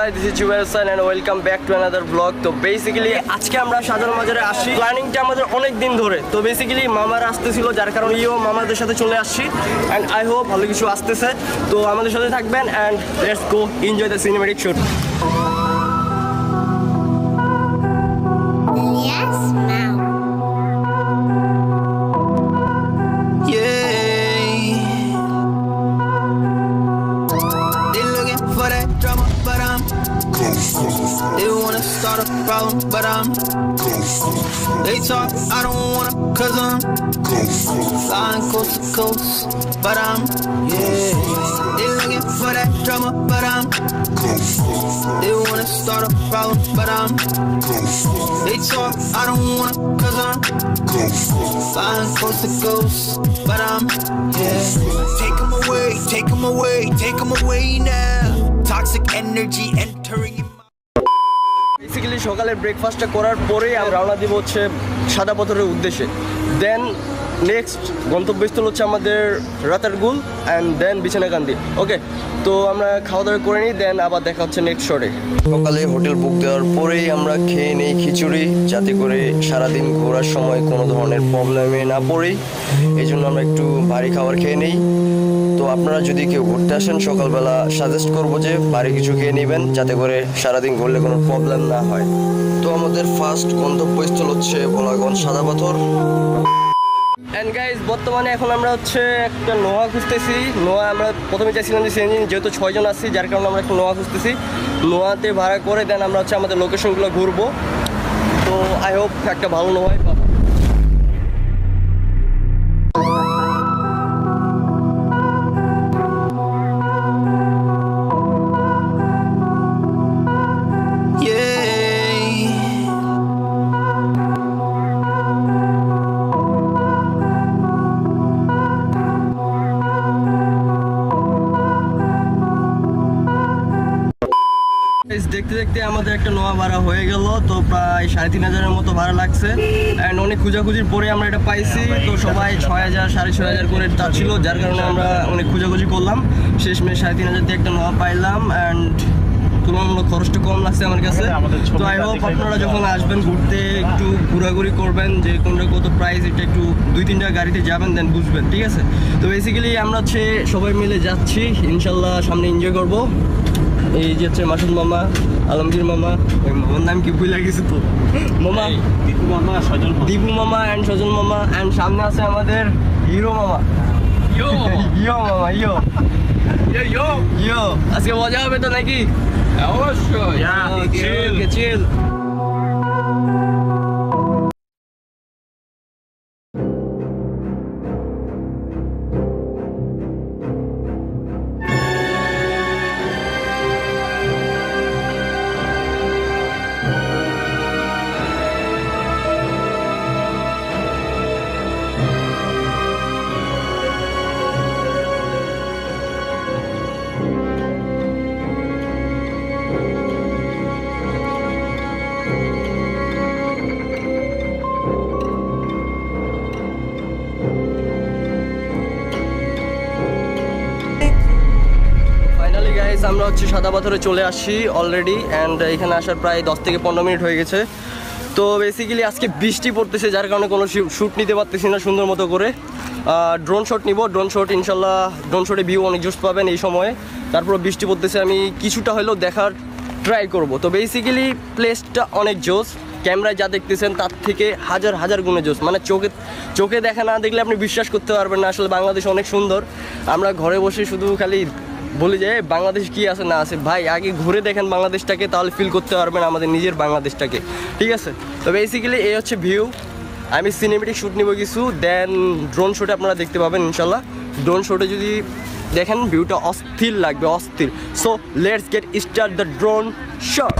guys, this is Jubair Hussain and welcome back to another vlog. তো basically আজকে আমরা সাজার মাজারে আসি, প্ল্যানিংটা আমাদের অনেক দিন ধরে। তো বেসিক্যালি মামার আসতেছিল, যার কারণে মামাদের সাথে চলে আসছি অ্যান্ড আই হোপ ভালো কিছু আসতেছে। তো আমাদের সাথে থাকবেন and let's go enjoy the cinematic shoot. They wanna start a problem, but they talk, I don't wanna, cause I'm flying coast to coast, but they looking for that drama, but they wanna start a problem, but they talk, I don't wanna, cause I'm flying coast to coast, but take them away, take them away, take them away now. Toxic energy entering your basically সকালে ব্রেকফাস্টটা করার পরেই আমরা রওনা দিব হচ্ছে সাদা পাথরের উদ্দেশ্যে। দেন নেক্সট গন্তব্যস্থল হচ্ছে আমাদের রাতারগুল অ্যান্ড দেন বিছানাকান্দি। ওকে, তো আমরা খাওয়া দাওয়া করে নিই, দেন আবার দেখা হচ্ছে নেক্সট শটে। সকালে হোটেল বুক দেওয়ার পরেই আমরা খেয়ে নিই খিচুড়ি, যাতে করে সারাদিন ঘোরার সময় কোনো ধরনের প্রবলেমে না পড়ি। এই জন্য আমরা একটু ভারী খাবার খেয়ে নিই। তো আপনারা যদি কেউ ঘুরতে আসেন সকালবেলা সাজেস্ট করবো যে ভারী কিছু খেয়ে নেবেন, যাতে করে সারাদিন ঘুরলে কোনো প্রবলেম না হয়। তো আমাদের ফার্স্ট গন্তব্যস্থল হচ্ছে ভোলাগঞ্জ সাদা পাথর। অ্যান্ড গাইজ বর্তমানে এখন আমরা হচ্ছে একটা নোয়া খুঁজতেছি। নোয়া আমরা প্রথমে চাইছিলাম যে সিএনজি, যেহেতু 6 জন আসছি যার কারণে আমরা একটা নোয়া খুঁজতেছি। নোয়াতে ভাড়া করে দেন আমরা হচ্ছে আমাদের লোকেশনগুলো ঘুরবো। তো আই হোপ একটা ভালো নোয়াই পাবো। দেখতে দেখতে আমাদের একটা নোয়া ভাড়া হয়ে গেল। তো প্রায় 3,500-এর মতো ভাড়া লাগছে অ্যান্ড অনেক খোঁজাখুঁজির পরে আমরা এটা পাইছি। তো সবাই 6,000 6,500 করে চাচ্ছিল, যার কারণে আমরা অনেক খোঁজাখুঁজি করলাম। শেষমেশ 3,500 দিয়ে একটা নোয়া পাইলাম অ্যান্ড তুলনামূলক খরচটা কম লাগছে আমার কাছে। তো আই হোপ আপনারা যখন আসবেন ঘুরতে একটু ঘোরাঘুরি করবেন, যে কোনটা কত প্রাইস এটা একটু 2-3টা গাড়িতে যাবেন, দেন বুঝবেন, ঠিক আছে? তো বেসিক্যালি আমরা হচ্ছে সবাই মিলে যাচ্ছি, ইনশাল্লাহ সামনে এনজয় করবো। এই যে হচ্ছে মাসুদ মামা, আলমগীর মামা, ওই মামার নাম কি ভুলে গেছি তো, মামা দীপু মামা অ্যান্ড সজল মামা অ্যান্ড সামনে আছে আমাদের হিরো মামা। ইয়ো মামা, ইয়ো ইয়ো। আজকে মজা হবে তো নাকি? অবশ্যই। চিল। আমরা হচ্ছে সাদা পাথরে চলে আসছি অলরেডি অ্যান্ড এখানে আসার প্রায় 10 থেকে 15 মিনিট হয়ে গেছে। তো বেসিক্যালি আজকে বৃষ্টি পড়তেছে, যার কারণে কোনো শ্যুট নিতে পারতেছি না সুন্দর মতো করে। ড্রোন শট নিব, ড্রোন শট ইনশাল্লাহ, ড্রোন শটে ভিউ অনেক জোস পাবেন এই সময়ে। তারপর বৃষ্টি পড়তেছে, আমি কিছুটা হলেও দেখার ট্রাই করব। তো বেসিক্যালি প্লেসটা অনেক জোস, ক্যামেরায় যা দেখতেছেন তার থেকে হাজার হাজার গুণে জোস। মানে চোখে দেখা না দেখলে আপনি বিশ্বাস করতে পারবেন না আসলে বাংলাদেশ অনেক সুন্দর। আমরা ঘরে বসে শুধু খালি বলি যে বাংলাদেশ কি আছে না আছে, ভাই আগে ঘুরে দেখেন বাংলাদেশটাকে, তাহলে ফিল করতে পারবেন আমাদের নিজের বাংলাদেশটাকে, ঠিক আছে? তো বেসিক্যালি এই হচ্ছে ভিউ। আমি সিনেমেটিক শ্যুট নিব কিছু, দেন ড্রোন শটে আপনারা দেখতে পাবেন ইনশাল্লাহ। ড্রোন শটে যদি দেখেন ভিউটা অস্থির লাগবে, অস্থির। So let's get start the drone shot.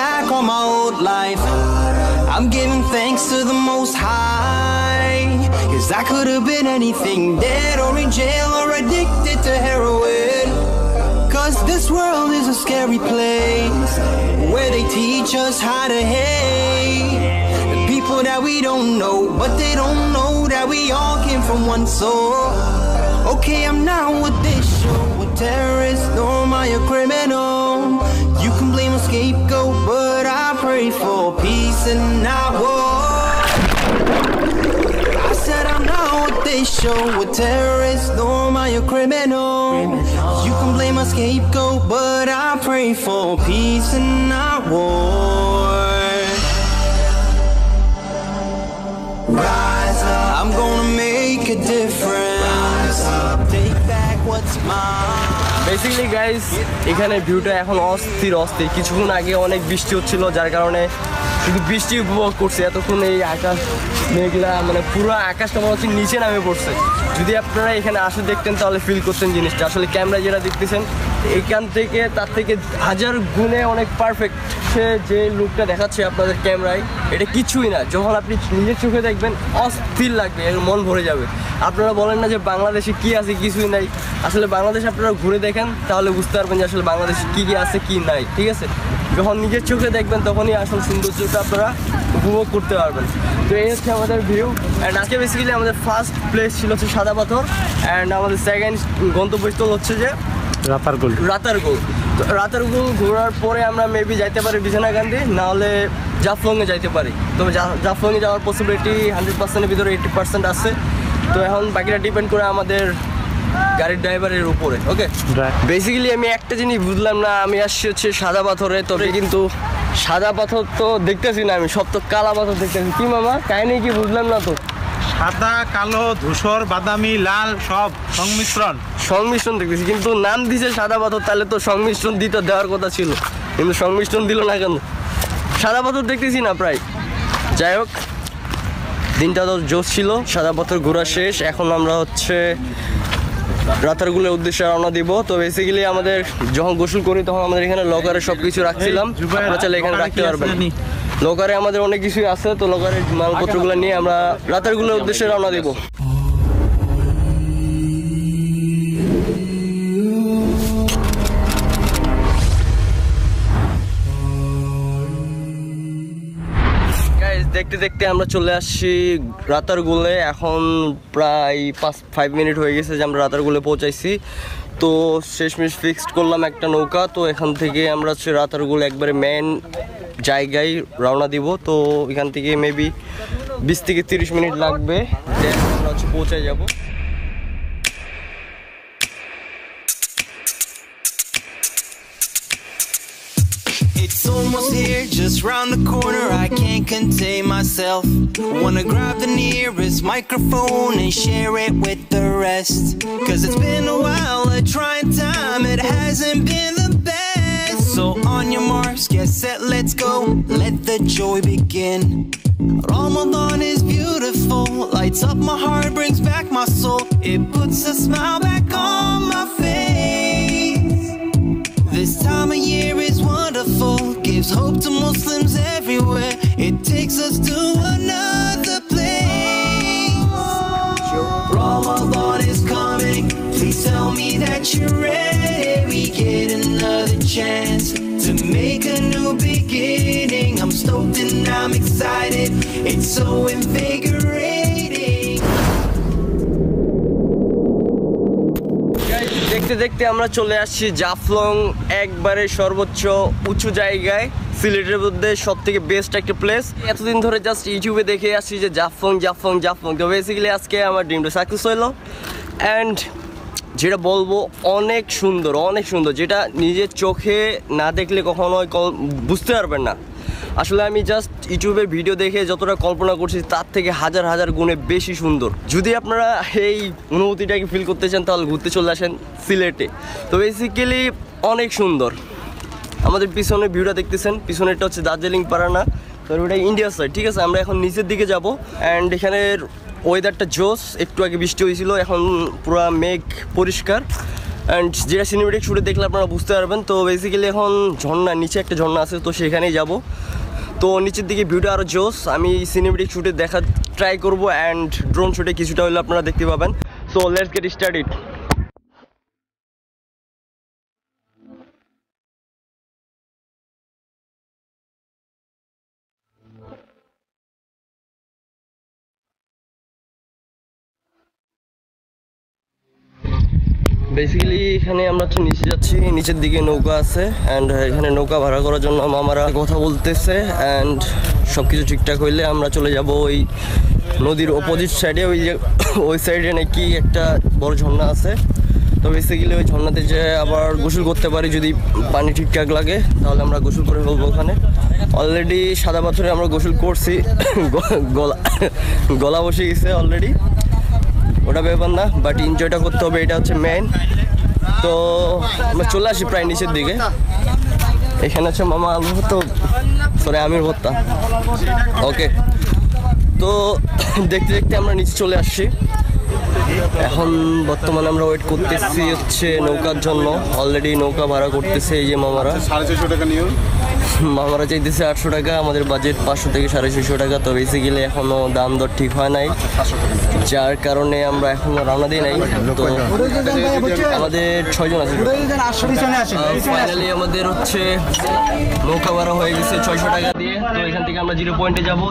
Back on my old life, I'm giving thanks to the Most High, 'cause I could have been anything, dead or in jail or addicted to heroin. 'cause this world is a scary place where they teach us how to hate the people that we don't know, but they don't know that we all came from one soul. Okay, I'm not with this show, a terrorist, no, am I a criminal? You can blame a scapegoat, but I pray for peace and not war. I said I'm not with this show, a terrorist, no, am I a criminal? You can blame a scapegoat, but I pray for peace and not war. Rise up, I'm gonna make a difference. Rise up, take back what's mine. Basically guys এখানে ভিউটা এখন অস্থির অস্থির। কিছুক্ষণ আগে অনেক বৃষ্টি হচ্ছিল, যার কারণে শুধু বৃষ্টি উপভোগ করছে। এতক্ষণ এই আকাশ মেঘলা, মানে পুরো আকাশটা মনে হচ্ছে নিচে নামে পড়ছে। যদি আপনারা এখানে আসে দেখতেন তাহলে ফিল করতেন জিনিসটা। আসলে ক্যামেরা যেটা দেখতেছেন এখান থেকে তার থেকে হাজার গুণে অনেক পারফেক্ট। সে যে লুকটা দেখাচ্ছে আপনাদের ক্যামেরায়, এটা কিছুই না। যখন আপনি নিজের চোখে দেখবেন অস্থির লাগবে, এর মন ভরে যাবে। আপনারা বলেন না যে বাংলাদেশে কি আছে কিছুই নাই। আসলে বাংলাদেশে আপনারা ঘুরে দেখেন তাহলে বুঝতে পারবেন যে আসলে বাংলাদেশে কী কী আছে কি নাই, ঠিক আছে? যখন নিজের চোখে দেখবেন তখনই আসল সৌন্দর্যটা আপনারা উপভোগ করতে পারবেন। তো এই হচ্ছে আমাদের ভিউ। অ্যান্ড আজকে বেসিক্যালি আমাদের ফার্স্ট প্লেস ছিল হচ্ছে সাদা পাথর, অ্যান্ড আমাদের সেকেন্ড গন্তব্যস্থল হচ্ছে যে রাতারগুল। তো রাতারগুল ঘোরার পরে আমরা মেবি যাইতে পারি বিছনাকান্দি, নাহলে জাফলংয়ে যাইতে পারি। তবে জাফলংয়ে যাওয়ার পসিবিলিটি 100%-এর ভিতরে 80% আছে। তো এখন বাকিটা ডিপেন্ড করে আমাদের গাড়ির ড্রাইভারের উপরে। ওকে, বেসিক্যালি আমি একটা জিনিস বুঝলাম না, আমি আসছি হচ্ছে সাদা পাথরে, তবে কিন্তু সাদা পাথর তো দেখতেছি না, আমি সব তো কালা পাথর দেখতেছি। কি মামা কাহিনী কি বুঝলাম না তো? সাদা, কালো, ধূসর, বাদামি, লাল সব সংমিশ্রণ দেখতেছি, কিন্তু নাম দিছে সাদা পাথর, তাহলে তো সংমিশ্রণ দেওয়ার কথা ছিল, কিন্তু সংমিশ্রণ দিল না কেন? সাদা পাথর দেখতেছি না প্রায়। যাই হোক, দিনটা তো জোশ ছিল। সাদা পাথর ঘোরা শেষ, এখন আমরা হচ্ছে রাতারগুলের উদ্দেশ্যে রওনা দিব। তো বেসিক্যালি আমাদের যখন গোসল করি তখন আমাদের এখানে লকারে সব কিছু রাখছিলাম, আপনারা চাইলে এখানে রাখতে পারবেন। লকারে আমাদের অনেক কিছুই আছে, তো লকারের মালপত্রগুলো নিয়ে আমরা রাতারগুলের উদ্দেশ্যে রওনা দিব। দেখতে দেখতে আমরা চলে আসছি রাতারগুলে। এখন প্রায় 5 মিনিট হয়ে গেছে যে আমরা রাতারগুলে পৌঁছাইছি। তো শেষমেশ ফিক্সড করলাম একটা নৌকা। তো এখান থেকে আমরা হচ্ছে রাতারগুল একবারে মেন জায়গায় রওনা দিব। তো এখান থেকে মেবি 20 থেকে 30 মিনিট লাগবে, দেন আমরা হচ্ছে পৌঁছে যাব। It's almost here, just round the corner, I can't contain myself. Wanna grab the nearest microphone and share it with the rest. 'Cause it's been a while, a trying time, it hasn't been the best. So on your marks, get set, let's go, let the joy begin. Ramadan is beautiful, lights up my heart, brings back my soul. It puts a smile back on my face. This time of year is wonderful, gives hope to Muslims everywhere. It takes us to another place. Ramadan is coming, please tell me that you're ready. We get another chance to make a new beginning. I'm stoked and I'm excited, it's so invigorating. দেখতে দেখতে আমরা চলে আসছি জাফলং, একবারে সর্বোচ্চ উঁচু জায়গায়, সিলেটের মধ্যে সব থেকে বেস্ট একটা প্লেস। এতদিন ধরে জাস্ট ইউটিউবে দেখে আসছি যে জাফলং। তো বেসিক্যালি আজকে আমার ড্রিমটা সাকসেস হইলো। অ্যান্ড যেটা বলবো অনেক সুন্দর, যেটা নিজের চোখে না দেখলে কখনো বুঝতে পারবেন না। আসলে আমি জাস্ট ইউটিউবে ভিডিও দেখে যতটা কল্পনা করছি তার থেকে হাজার গুণে বেশি সুন্দর। যদি আপনারা এই অনুভূতিটাকে ফিল করতে চান তাহলে ঘুরতে চলে আসেন সিলেটে। তো বেসিক্যালি অনেক সুন্দর। আমাদের পিছনে ভিউটা দেখতেছেন, পিছনেরটা হচ্ছে দার্জিলিং পারানা, তো ওটা ইন্ডিয়া সাইড, ঠিক আছে? আমরা এখন নিচের দিকে যাব। অ্যান্ড এখানের ওয়েদারটা জোস, একটু আগে বৃষ্টি হয়েছিল, এখন পুরো মেঘ পরিষ্কার। অ্যান্ড যেটা সিনেমেটিক শুটে দেখলে আপনারা বুঝতে পারবেন। তো বেসিক্যালি এখন ঝর্ণা, নিচে একটা ঝর্ণা আছে, তো সেখানেই যাব। তো নিচের দিকে ভিউটা আরও জোস, আমি সিনেমেটিক শুটে দেখা ট্রাই করবো, অ্যান্ড ড্রোন শুটে কিছুটা হলে আপনারা দেখতে পাবেন। So let's get started. Basically এখানে আমরা হচ্ছে নিচে যাচ্ছি, নিচের দিকে নৌকা আছে অ্যান্ড এখানে নৌকা ভাড়া করার জন্য মামারা কথা বলতেছে অ্যান্ড সব কিছু ঠিকঠাক হইলে আমরা চলে যাব ওই নদীর অপোজিট সাইডে, ওই যে ওই সাইডে নাকি একটা বড় ঝর্ণা আছে। তো বেসিক্যালি ওই ঝর্ণাতে যে আবার গোসল করতে পারি যদি পানি ঠিকঠাক লাগে, তাহলে আমরা গোসল করে ফেলবো ওখানে। অলরেডি সাদা পাথরে আমরা গোসল করছি, গলা বসে গেছে অলরেডি, ওটা ব্যাপার না, বাট এনজয়টা করতে হবে, এটা হচ্ছে মেইন। তো আমরা চলে আসি প্রায় নিচের দিকে। এখানে হচ্ছে মামা আলু ভর্তা, সরি আমির ভর্তা, ওকে। তো দেখতে দেখতে আমরা নিচে চলে আসছি। এখন বর্তমানে আমরা ওয়েট করতেছি হচ্ছে নৌকার জন্য। অলরেডি নৌকা ভাড়া করতেছে এই যে মামারা। 650 টাকা নিও। মামারা চাইতেছে 800 টাকা, আমাদের বাজেট 500 থেকে 650 টাকা। তো বেসিক্যালি এখনো দাম দর ঠিক হয় নাই, যার কারণে আমরা এখনো রওনা দিই নাই। তো আমাদের 6 জন আছে। ফাইনালি আমাদের হচ্ছে নৌকা ভাড়া হয়ে গেছে 600 টাকা দিয়ে। তো এখান থেকে আমরা 0 পয়েন্টে যাবো।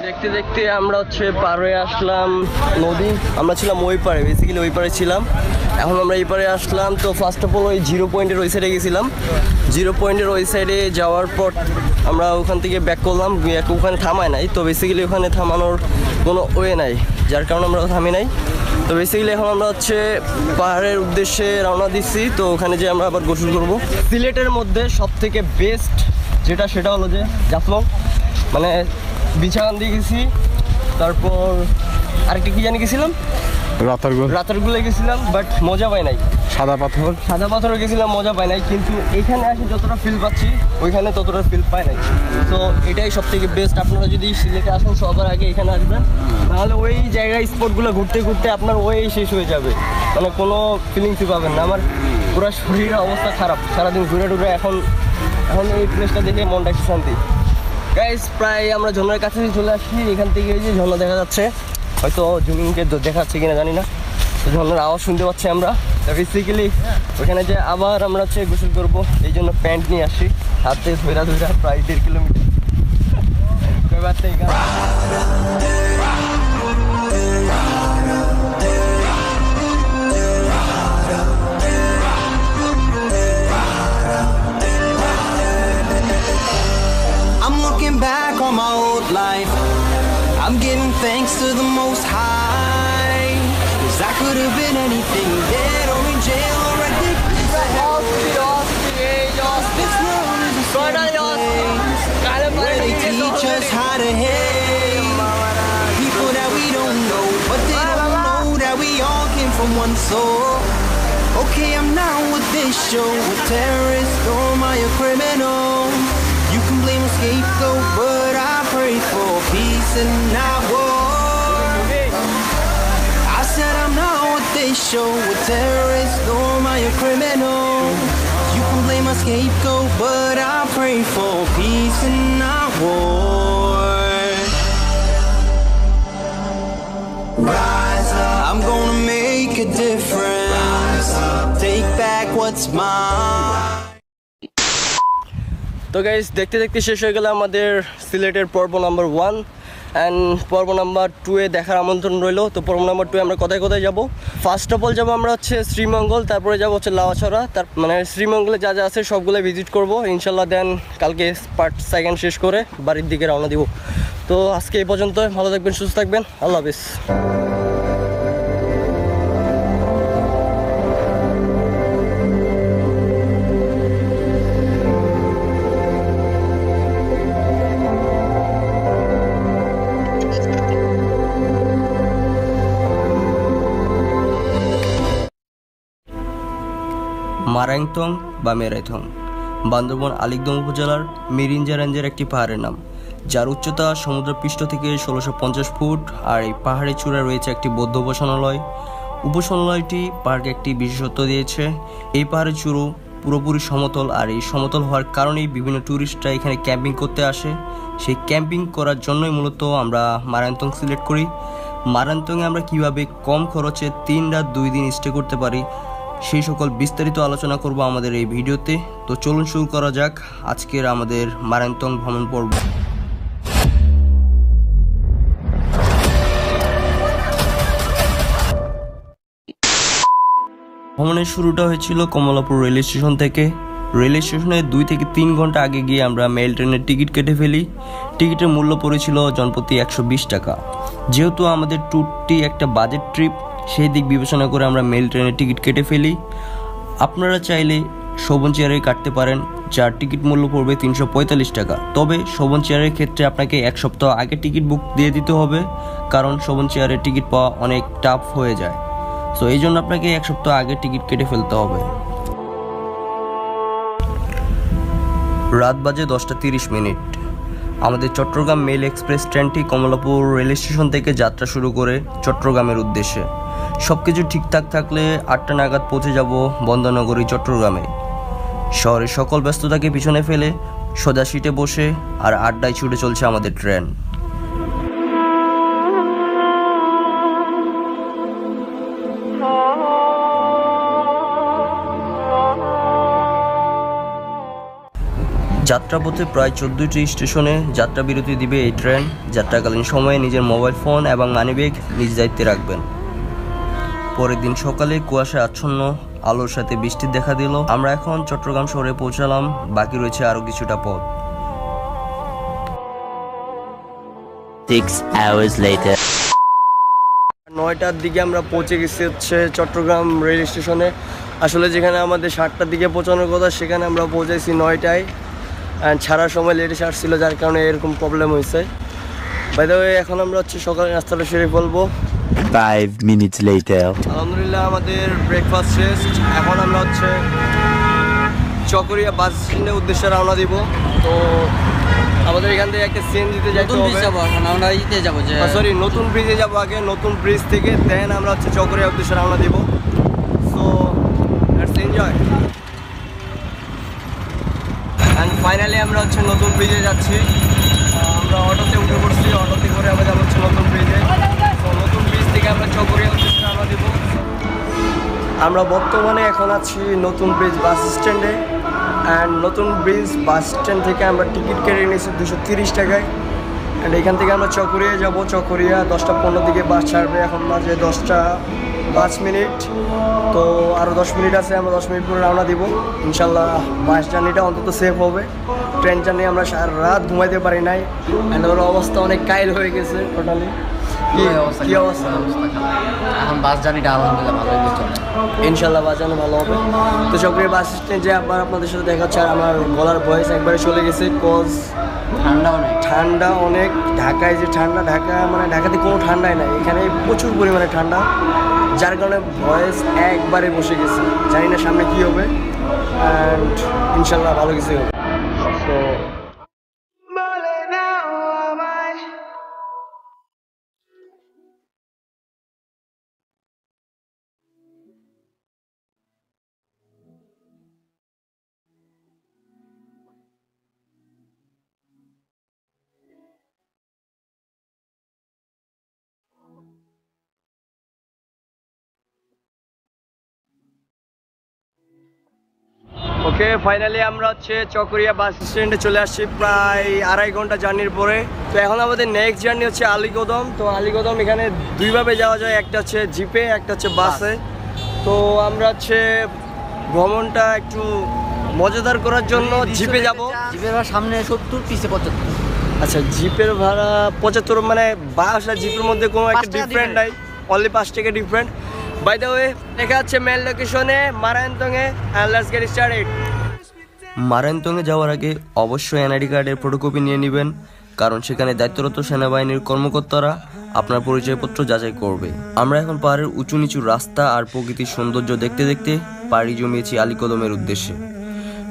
দেখতে দেখতে আমরা হচ্ছে পার হয়ে আসলাম নদী। আমরা ছিলাম ওই পারে, বেসিক্যালি ওই পারে ছিলাম, এখন আমরা এই পারে আসলাম। তো ফার্স্ট অফ অল ওই 0 পয়েন্টের ওই সাইডে গেছিলাম। 0 পয়েন্টের ওই সাইডে যাওয়ার পর আমরা ওখান থেকে ব্যাক করলাম, ওখানে থামায় নাই। তো বেসিক্যালি ওখানে থামানোর কোনো ওয়ে নাই, যার কারণে আমরা থামি নাই। তো বেসিক্যালি এখন আমরা হচ্ছে পাহাড়ের উদ্দেশ্যে রওনা দিচ্ছি। তো ওখানে যে আমরা আবার গোসল করবো। সিলেটের মধ্যে সব থেকে বেস্ট যেটা, সেটা হলো যে জাফলং, মানে বিছাকান্দি গেছি, তারপর আরেকটা কি জানি গেছিলাম, রাতারগুলে গেছিলাম, বাট মজা পাই নাই। সাদা পাথরও গেছিলাম, মজা পাই নাই। কিন্তু এখানে আসে যতটা ফিল পাচ্ছি ওইখানে ততটা ফিল পাই নাই। তো এটাই সব থেকে বেস্ট। আপনারা যদি সিলেটে আসেন সবার আগে এখানে আসবেন, নাহলে ওই জায়গায় স্পটগুলো ঘুরতে ঘুরতে আপনার ওই শেষ হয়ে যাবে, মানে কোনো ফিলিংসই পাবেন না। আমার পুরো শরীরের অবস্থা খারাপ, সারাদিন ঘুরে টুরে এখন এই প্লেসটা দেখে মনটা একটু শান্তি। গাইস প্রায় আমরা ঝর্ণার কাছে চলে আসছি। এখান থেকে এই যে ঝর্ণা দেখা যাচ্ছে, হয়তো জুমিংকে দেখাচ্ছে কিনা জানি না। তো ঝর্ণার আওয়াজ শুনতে পাচ্ছি আমরা। বেসিক্যালি ওখানে যে আবার আমরা হচ্ছে গোসল করবো, এই জন্য প্যান্ট নিয়ে আসি, হাতে ধরা প্রায় 1.5 kilometre. I'm looking back on my old life. I'm giving thanks to the Most High. 'Cause I could have been anything, dead or in jail or a dick. This world is a scary place where they teach us how to hate people that we don't know, but they don't know that we all came from one soul. Okay, I'm not with this show, a terrorist or am I a criminal? You can blame a scapegoat, but I pray for peace and not war. I said I'm not what they show, a terrorist or am I a criminal? You can blame a scapegoat, but I pray for peace and not war. Rise up, I'm gonna make a difference. Take back what's mine. তো guys দেখতে দেখতে শেষ হয়ে গেল আমাদের সিলেটের পর্ব number 1 and পর্ব নাম্বার 2-এ দেখার আমন্ত্রণ রইল। তো পর্ব নাম্বার 2-এ আমরা কোথায় কোথায় যাব? ফার্স্ট অফ অল যাবো আমরা হচ্ছে শ্রীমঙ্গল, তারপরে যাবো হচ্ছে লাওয়াছড়া, তার মানে শ্রীমঙ্গলে যা যা আছে সবগুলো ভিজিট করব ইনশাল্লাহ। দেন কালকে পার্ট 2 শেষ করে বাড়ির দিকে রওনা দিব। তো আজকে এই পর্যন্ত, ভালো থাকবেন, সুস্থ থাকবেন, আল্লাহ হাফিজ। মারাংতং বা মেরাইথং বান্দরবান আলীকদম উপজেলার মিরিঞ্জা রেঞ্জের একটি পাহাড়ের নাম, যার উচ্চতা সমুদ্রপৃষ্ঠ থেকে 1650 ফুট। আর এই পাহাড়ের চূড়ায় রয়েছে একটি বৌদ্ধ উপাসনালয়। উপাসনালয়টি পাহাড়কে একটি বিশেষত্ব দিয়েছে। এই পাহাড়ের চূড়ো পুরোপুরি সমতল, আর এই সমতল হওয়ার কারণেই বিভিন্ন ট্যুরিস্টরা এখানে ক্যাম্পিং করতে আসে। সেই ক্যাম্পিং করার জন্যই মূলত আমরা মারাংতং সিলেক্ট করি। মারাংতংয়ে আমরা কিভাবে কম খরচে 3 রাত 2 দিন স্টে করতে পারি সেই সকল বিস্তারিত আলোচনা করব আমাদের এই ভিডিওতে। তো চলুন শুরু করা যাক আজকের আমাদের মারাংতং ভ্রমণ পর্ব। ভ্রমণের শুরুটা হয়েছিল কমলাপুর রেল স্টেশন থেকে। রেল স্টেশনে 2 থেকে 3 ঘন্টা আগে গিয়ে আমরা মেল ট্রেনের টিকিট কেটে ফেলি। টিকিটের মূল্য পড়েছিল জনপ্রতি 120 টাকা। যেহেতু আমাদের ট্যুরটি একটা বাজেট ট্রিপ, সেই দিক বিবেচনা করে আমরা মেল ট্রেনের টিকিট কেটে ফেলি। আপনারা চাইলে শোভন চেয়ারে কাটতে পারেন, যার টিকিট মূল্য পড়বে 345 টাকা। তবে শোভন চেয়ারের ক্ষেত্রে আপনাকে 1 সপ্তাহ আগে টিকিট বুক দিয়ে দিতে হবে, কারণ শোভন চেয়ারের টিকিট পাওয়া অনেক টাফ হয়ে যায়। সো এই জন্য আপনাকে 1 সপ্তাহ আগে টিকিট কেটে ফেলতে হবে। রাত বাজে 10:30। আমাদের চট্টগ্রাম মেল এক্সপ্রেস ট্রেনটি কমলাপুর রেল স্টেশন থেকে যাত্রা শুরু করে চট্টগ্রামের উদ্দেশ্যে। সব কিছু ঠিকঠাক থাকলে 8টা নাগাদ পৌঁছে যাব বন্দরনগরী চট্টগ্রামে। শহরের সকল ব্যস্ততাকে পিছনে ফেলে সোজা সিটে বসে আর আড্ডায় ছুটে চলছে আমাদের ট্রেন। যাত্রাপথে প্রায় 14টি স্টেশনে যাত্রা বিরতি দিবে এই ট্রেন। যাত্রাকালীন সময়ে নিজের মোবাইল ফোন এবং মানিব্যাগ নিজ দায়িত্বে রাখবেন। পরের দিন সকালে কুয়াশা আচ্ছন্ন, আলোর সাথে বৃষ্টির দেখা দিল। আমরা এখন চট্টগ্রাম শহরে পৌঁছালাম, বাকি রয়েছে আরো কিছুটা পথ। 6 hours later. 9টার দিকে আমরা পৌঁছে গেছি হচ্ছে চট্টগ্রাম রেল স্টেশনে। আসলে যেখানে আমাদের 7টার দিকে পৌঁছানোর কথা, সেখানে আমরা পৌঁছেছি 9টায়। অ্যান্ড ছাড়ার সময় লেটে আসছিল, যার কারণে এরকম প্রবলেম হয়েছে। বাই দ্য ওয়ে, এখন আমরা হচ্ছে সকালে নাস্তাটা সেরে ফেলবো। 5 minutes later. আলহামদুলিল্লাহ আমাদের ব্রেকফাস্ট শেষ। এখন আমরা হচ্ছে চকরিয়া বাস স্ট্যান্ডের উদ্দেশ্যে রওনা দিব। তো আমাদের এখান থেকে একটা সিএনজিতে যাইতে হবে। সরি, নতুন ব্রিজে যাবো আগে। নতুন ব্রিজ থেকে দেন আমরা হচ্ছে চকরিয়া উদ্দেশ্যে রওনা দিব। So let's enjoy. And finally আমরা হচ্ছে নতুন ব্রিজে যাচ্ছি। আমরা অটোতে উঠে পড়ছি, অটোতে করে আমরা যাবো হচ্ছে নতুন ব্রিজে। তো নতুন ব্রিজ থেকে আমরা চকরিয়া উদ্দেশ্যে রওনা দিব। আমরা বর্তমানে এখন আছি নতুন ব্রিজ বাস স্ট্যান্ডে। অ্যান্ড নতুন ব্রিজ বাস স্ট্যান্ড থেকে আমরা টিকিট কেটে নিয়েছি 230 টাকায়। অ্যান্ড এখান থেকে আমরা চকরিয়া যাব। চকরিয়া 10:15 দিকে বাস ছাড়বে। এখন বাজে 10:05। তো আরও 10 মিনিট আছে, আমরা 10 মিনিট পরে রওনা দিব। ইনশাল্লাহ বাস জার্নিটা অন্তত সেফ হবে। ট্রেন জার্নি আমরা সারা রাত ঘুমাইতে পারি নাই। অ্যান্ড ওর অবস্থা অনেক কাইল হয়ে গেছে টোটালি। কি অবস্থা? এখন বাস জার্নিটা আলহামদুলিল্লাহ ভালো হয়েছে, ইনশাল্লাহ বাস জার্নি ভালো হবে। তো চকরিয়া বাস স্ট্যান্ড যে আবার আপনাদের সাথে দেখা হচ্ছে। আর আমার গলার ভয়েস একবারে চলে গেছে, কজ ঠান্ডা অনেক। ঢাকায় যে ঠান্ডা, ঢাকাতে কোনো ঠান্ডাই নাই, এখানে প্রচুর পরিমাণে ঠান্ডা, যার কারণে ভয়েস একবারে বসে গেছে। জানি না সামনে কী হবে। অ্যান্ড ইনশাল্লাহ ভালো কিছু হবে। সো ওকে, ফাইনালি আমরা হচ্ছে চকরিয়া বাস স্ট্যান্ডে চলে আসছি প্রায় 2.5 ঘন্টা জার্নির পরে। তো এখন আমাদের নেক্সট জার্নি হচ্ছে আলীকদম। তো আলীকদম এখানে দুইভাবে যাওয়া যায়, একটা হচ্ছে জিপে, একটা হচ্ছে বাসে। তো আমরা হচ্ছে ভ্রমণটা একটু মজাদার করার জন্য জিপে যাব। জিপের ভাড়া সামনে 70, পিছে 75। আচ্ছা, জিপের ভাড়া 75, মানে বাস আর জিপের মধ্যে কোনো একটা ডিফারেন্ট নাই, অনলি 5 টাকা ডিফারেন্ট। বাই দ্য ওয়ে, দেখা যাচ্ছে মেল লোকেশনে মারাংতংয়ে। And let's get started. মারাংতংয়ে যাওয়ার আগে অবশ্যই এনআইডি কার্ডের ফটোকপি নিয়ে নেবেন, কারণ সেখানে দায়িত্বরত সেনাবাহিনীর কর্মকর্তারা আপনার পরিচয়পত্র যাচাই করবে। আমরা এখন পাহাড়ের উঁচু নিচু রাস্তা আর প্রকৃতির সৌন্দর্য দেখতে দেখতে পাড়ি জমিয়েছি আলীকদমের উদ্দেশ্যে।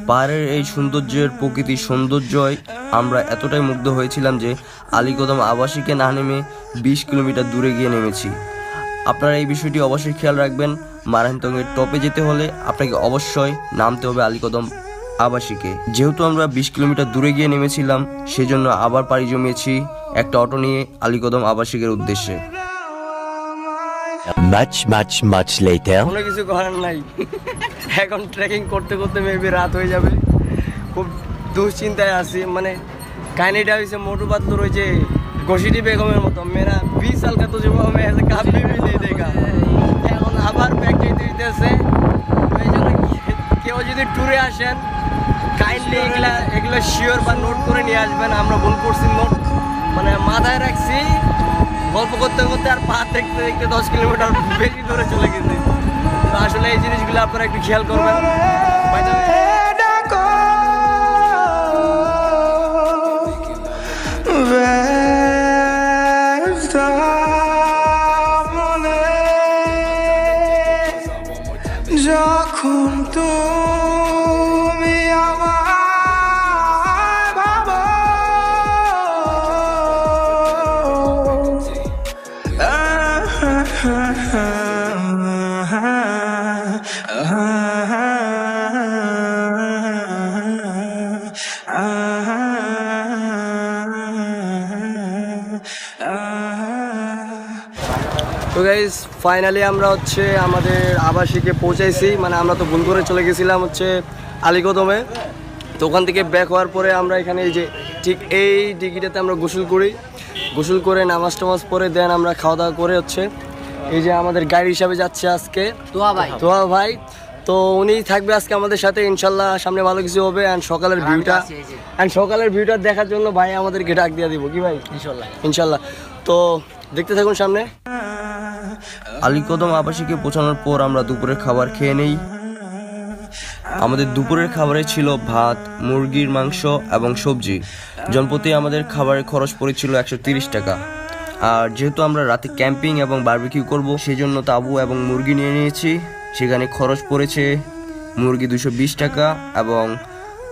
পাহাড়ের এই সৌন্দর্যের প্রকৃতির সৌন্দর্যয় আমরা এতটাই মুগ্ধ হয়েছিলাম যে আলীকদম আবাসিকে না নেমে 20 কিলোমিটার দূরে গিয়ে নেমেছি। আপনারা এই বিষয়টি অবশ্যই খেয়াল রাখবেন। মারাংতংয়ের টপে যেতে হলে আপনাকে অবশ্যই নামতে হবে আলীকদম আবাসিকে। যেহেতু আমরা 20 কিলোমিটার দূরে গিয়ে নেমেছিলাম, সেজন্য আবার পাড়ি জমিয়েছি একটা অটো নিয়ে আলীকদম আবাসিকের উদ্দেশ্যে। Much later. কোনো কিছু করার নাই, এখন ট্রেকিং করতে করতে মেবি রাত হয়ে যাবে। খুব দুশ্চিন্তায় আছি। মানে কাহিনিটা হয়েছে মোটু পাতলু রয়েছে ঘষিটি বেগমের মতো, মেরা 20 সাল কা তুঝে আমি এসে কাফি भी नहीं देखा। এখন আবার ব্যাক যেতে হইতেছে। ওই জন্য কেউ যদি ট্যুরে আসেন কাইন্ডলি এগুলো শিওর বা নোট করে নিয়ে আসবেন। আমরা ভুল করছি, নোট মানে মাথায় রাখছি, গল্প করতে করতে আর পা দেখতে দেখতে 10 কিলোমিটার বেশি দূরে চলে গেছে। তো আসলে এই জিনিসগুলো আপনারা একটু খেয়াল করবেন। যখন তুমি আমায় ভাবো, তো গাইস ফাইনালি আমরা হচ্ছে আমাদের আবাসিকে পৌঁছাইছি। মানে আমরা তো ভুল করে চলে গেছিলাম হচ্ছে আলীকদমে। তো ওখান থেকে ব্যাক হওয়ার পরে আমরা এখানে এই যে ঠিক এই ডিগিটাতে আমরা গোসল করি। গোসল করে নামাজ টামাজ পরে দেন আমরা খাওয়া দাওয়া করে হচ্ছে এই যে আমাদের গাইড হিসাবে যাচ্ছে আজকে তোয়া ভাই। তো উনি থাকবে আজকে আমাদের সাথে, ইনশাল্লাহ সামনে ভালো কিছু হবে। অ্যান্ড সকালের ভিউটা দেখার জন্য ভাই আমাদেরকে ডাক দিয়ে দিব, কি ভাই? ইনশাল্লাহ। তো দেখতে থাকুন সামনে। আলীকদম আবাসিকে পৌঁছানোর পর আমরা দুপুরের খাবার খেয়ে নেই। আমাদের দুপুরের খাবারে ছিল ভাত, মুরগির মাংস এবং সবজি। জনপ্রতি আমাদের খাবারের খরচ পড়েছিল 130 টাকা। আর যেহেতু আমরা রাতে ক্যাম্পিং এবং বারবিকিউ করব, সেই জন্য তাবু এবং মুরগি নিয়ে নিয়েছি। সেখানে খরচ পড়েছে মুরগি 220 টাকা এবং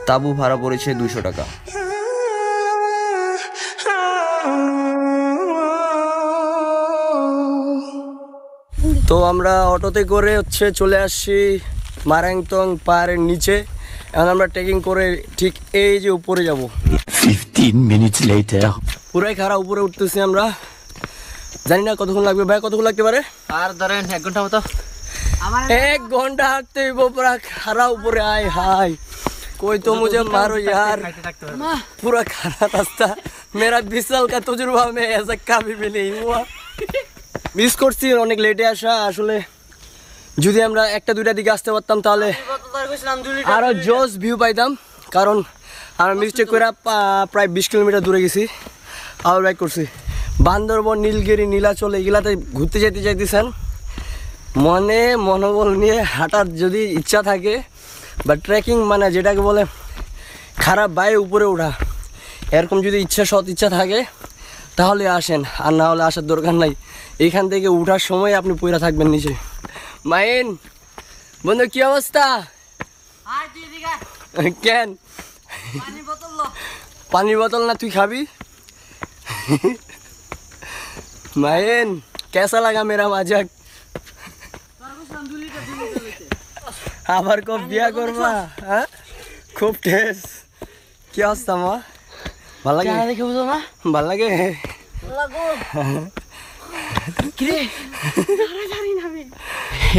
তাবু ভাড়া পড়েছে 200 টাকা। তো আমরা অটোতে করে হচ্ছে চলে আসছি মারাংতং পাহাড়ের নিচে। এখন আমরা ট্রেকিং করে ঠিক এই যে উপরে যাব। 15 minutes later. পুরাই খারাপ উপরে উঠতেছি আমরা। জানি না কতক্ষণ লাগবে ভাই, কতক্ষণ লাগতে পারে? আর ধরেন 1 ঘন্টা মতো। 1 ঘন্টা হাঁটতে হইব পুরা খারাপ উপরে। আয় হাই कोई तो मुझे मारो यार, पूरा खरा रास्ता। मेरा 20 साल का तजुर्बा में ऐसा कभी भी नहीं हुआ। মিস করছি অনেক লেটে আসা। আসলে যদি আমরা 1টা-2টার দিকে আসতে পারতাম তাহলে আরো জোস ভিউ পাইতাম। কারণ আমরা মিস্টেক করে প্রায় 20 কিলোমিটার দূরে গেছি, আবার ব্যাক করছি। বান্দরবন, নীলগিরি, নীলাচল এগুলাতে ঘুরতে যেতে চাইতেছেন, মনোবল নিয়ে হাঁটার যদি ইচ্ছা থাকে বা ট্রেকিং মানে যেটাকে বলে খারাপ বায়ে উপরে ওঠা, এরকম যদি সৎ ইচ্ছা থাকে তাহলে আসেন, আর না হলে আসার দরকার নাই। এখান থেকে উঠার সময় আপনি পইরা থাকবেন নিচে। মাইন বন্ধু কি অবস্থা? কেন পানির বোতল না তুই খাবি? মাইন कैसा लगा मेरा मजाक? আবার কব বিয়া করবা? হ্যাঁ খুব টেস্ট। কি অবস্থা মা? ভালো লাগে? দেখে বুঝো না ভালো লাগে?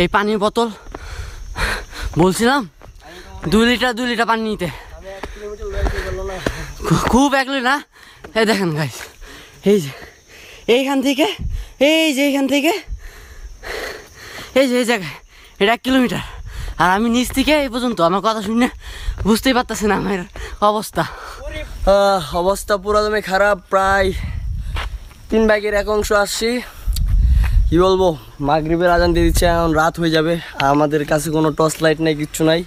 এই পানির বোতল বলছিলাম 2 লিটার পানি নিতে, খুব একলি না। এই দেখেন গাইস, এই যে এইখান থেকে এই জায়গায় এটা 1 কিলোমিটার, আর আমি নিচ থেকে এই পর্যন্ত। আমার কথা শুনে বুঝতেই পারতেছি না আমার অবস্থা পুরো দমে খারাপ। প্রায় 3 ভাগের 1 অংশ আসছি। কি বলবো, মাগরিবের আজান দিয়ে দিচ্ছে, এখন রাত হয়ে যাবে। আমাদের কাছে কোনো টর্চ লাইট নেই, কিচ্ছু নাই,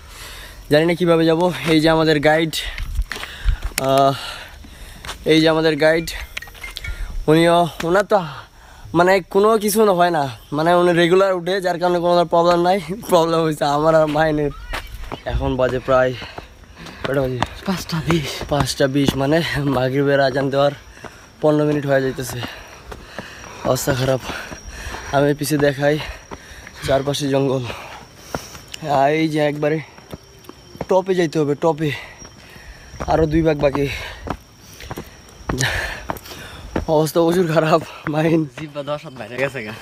জানি না কীভাবে যাব। এই যে আমাদের গাইড, ওনার তো মানে কোনো কিছু না হয় না, মানে উনি রেগুলার উঠে, যার কারণে কোনো প্রবলেম নাই। প্রবলেম হয়েছে আমার আর মাইনের। এখন বাজে প্রায় কটা বাজে? 5:20। 5:20, মানে মাগরিবের আজান দেওয়ার 15 মিনিট হয়ে যাইতেছে। অবস্থা খারাপ। আমি পিছিয়ে দেখাই, চারপাশে জঙ্গল। এই যে একবারে টপে যাইতে হবে, টপে আরও 2 ভাগ বাকি। অবস্থা প্রচুর খারাপ। মাইন জিব্বা 10 হাত বাইরে গেছে গা।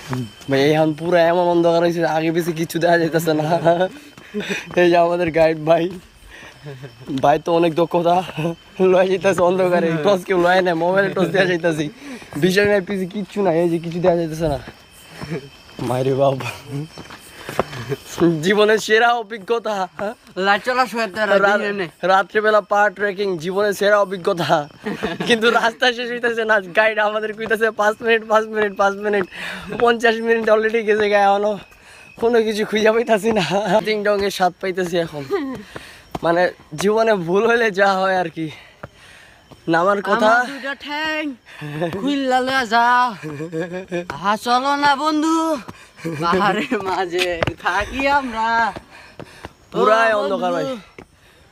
ভাই এখন পুরো এমন অন্ধকার হয়েছে, আগে বেশি কিছু দেখা যাইতেছে না। এই যে আমাদের গাইড ভাই, ভাই তো অনেক দক্ষতা, লয়ে যাইতেছে অন্ধকারে। টস কেউ লয় না, মোবাইলে টস দেওয়া যাইতেছি, বিষয় নাই, পিছিয়ে কিচ্ছু নাই, এই যে কিছু দেখা যাইতেছে না। মাইরে বাবা, জীবনের সেরা অভিজ্ঞতা। লাইট চলা শোয়ার রাত্রেবেলা পাহাড় ট্রেকিং জীবনের সেরা অভিজ্ঞতা। কিন্তু রাস্তা শেষ হইতেছে না, গাইড আমাদের কইতেছে 5 মিনিট 50 মিনিট অলরেডি গেছে গায়ে, এখনো কোনো কিছু খুঁজে পাইতেছি না। তিন ডঙ্গের স্বাদ পাইতেছি এখন। মানে জীবনে ভুল হলে যা হয় আর কি। নামার কথা ঠ্যাং খুইল্লা লয়া যাও। চলো না বন্ধু, পাহাড়ের মাঝে থাকি আমরা। পুরাই অন্ধকার ভাই,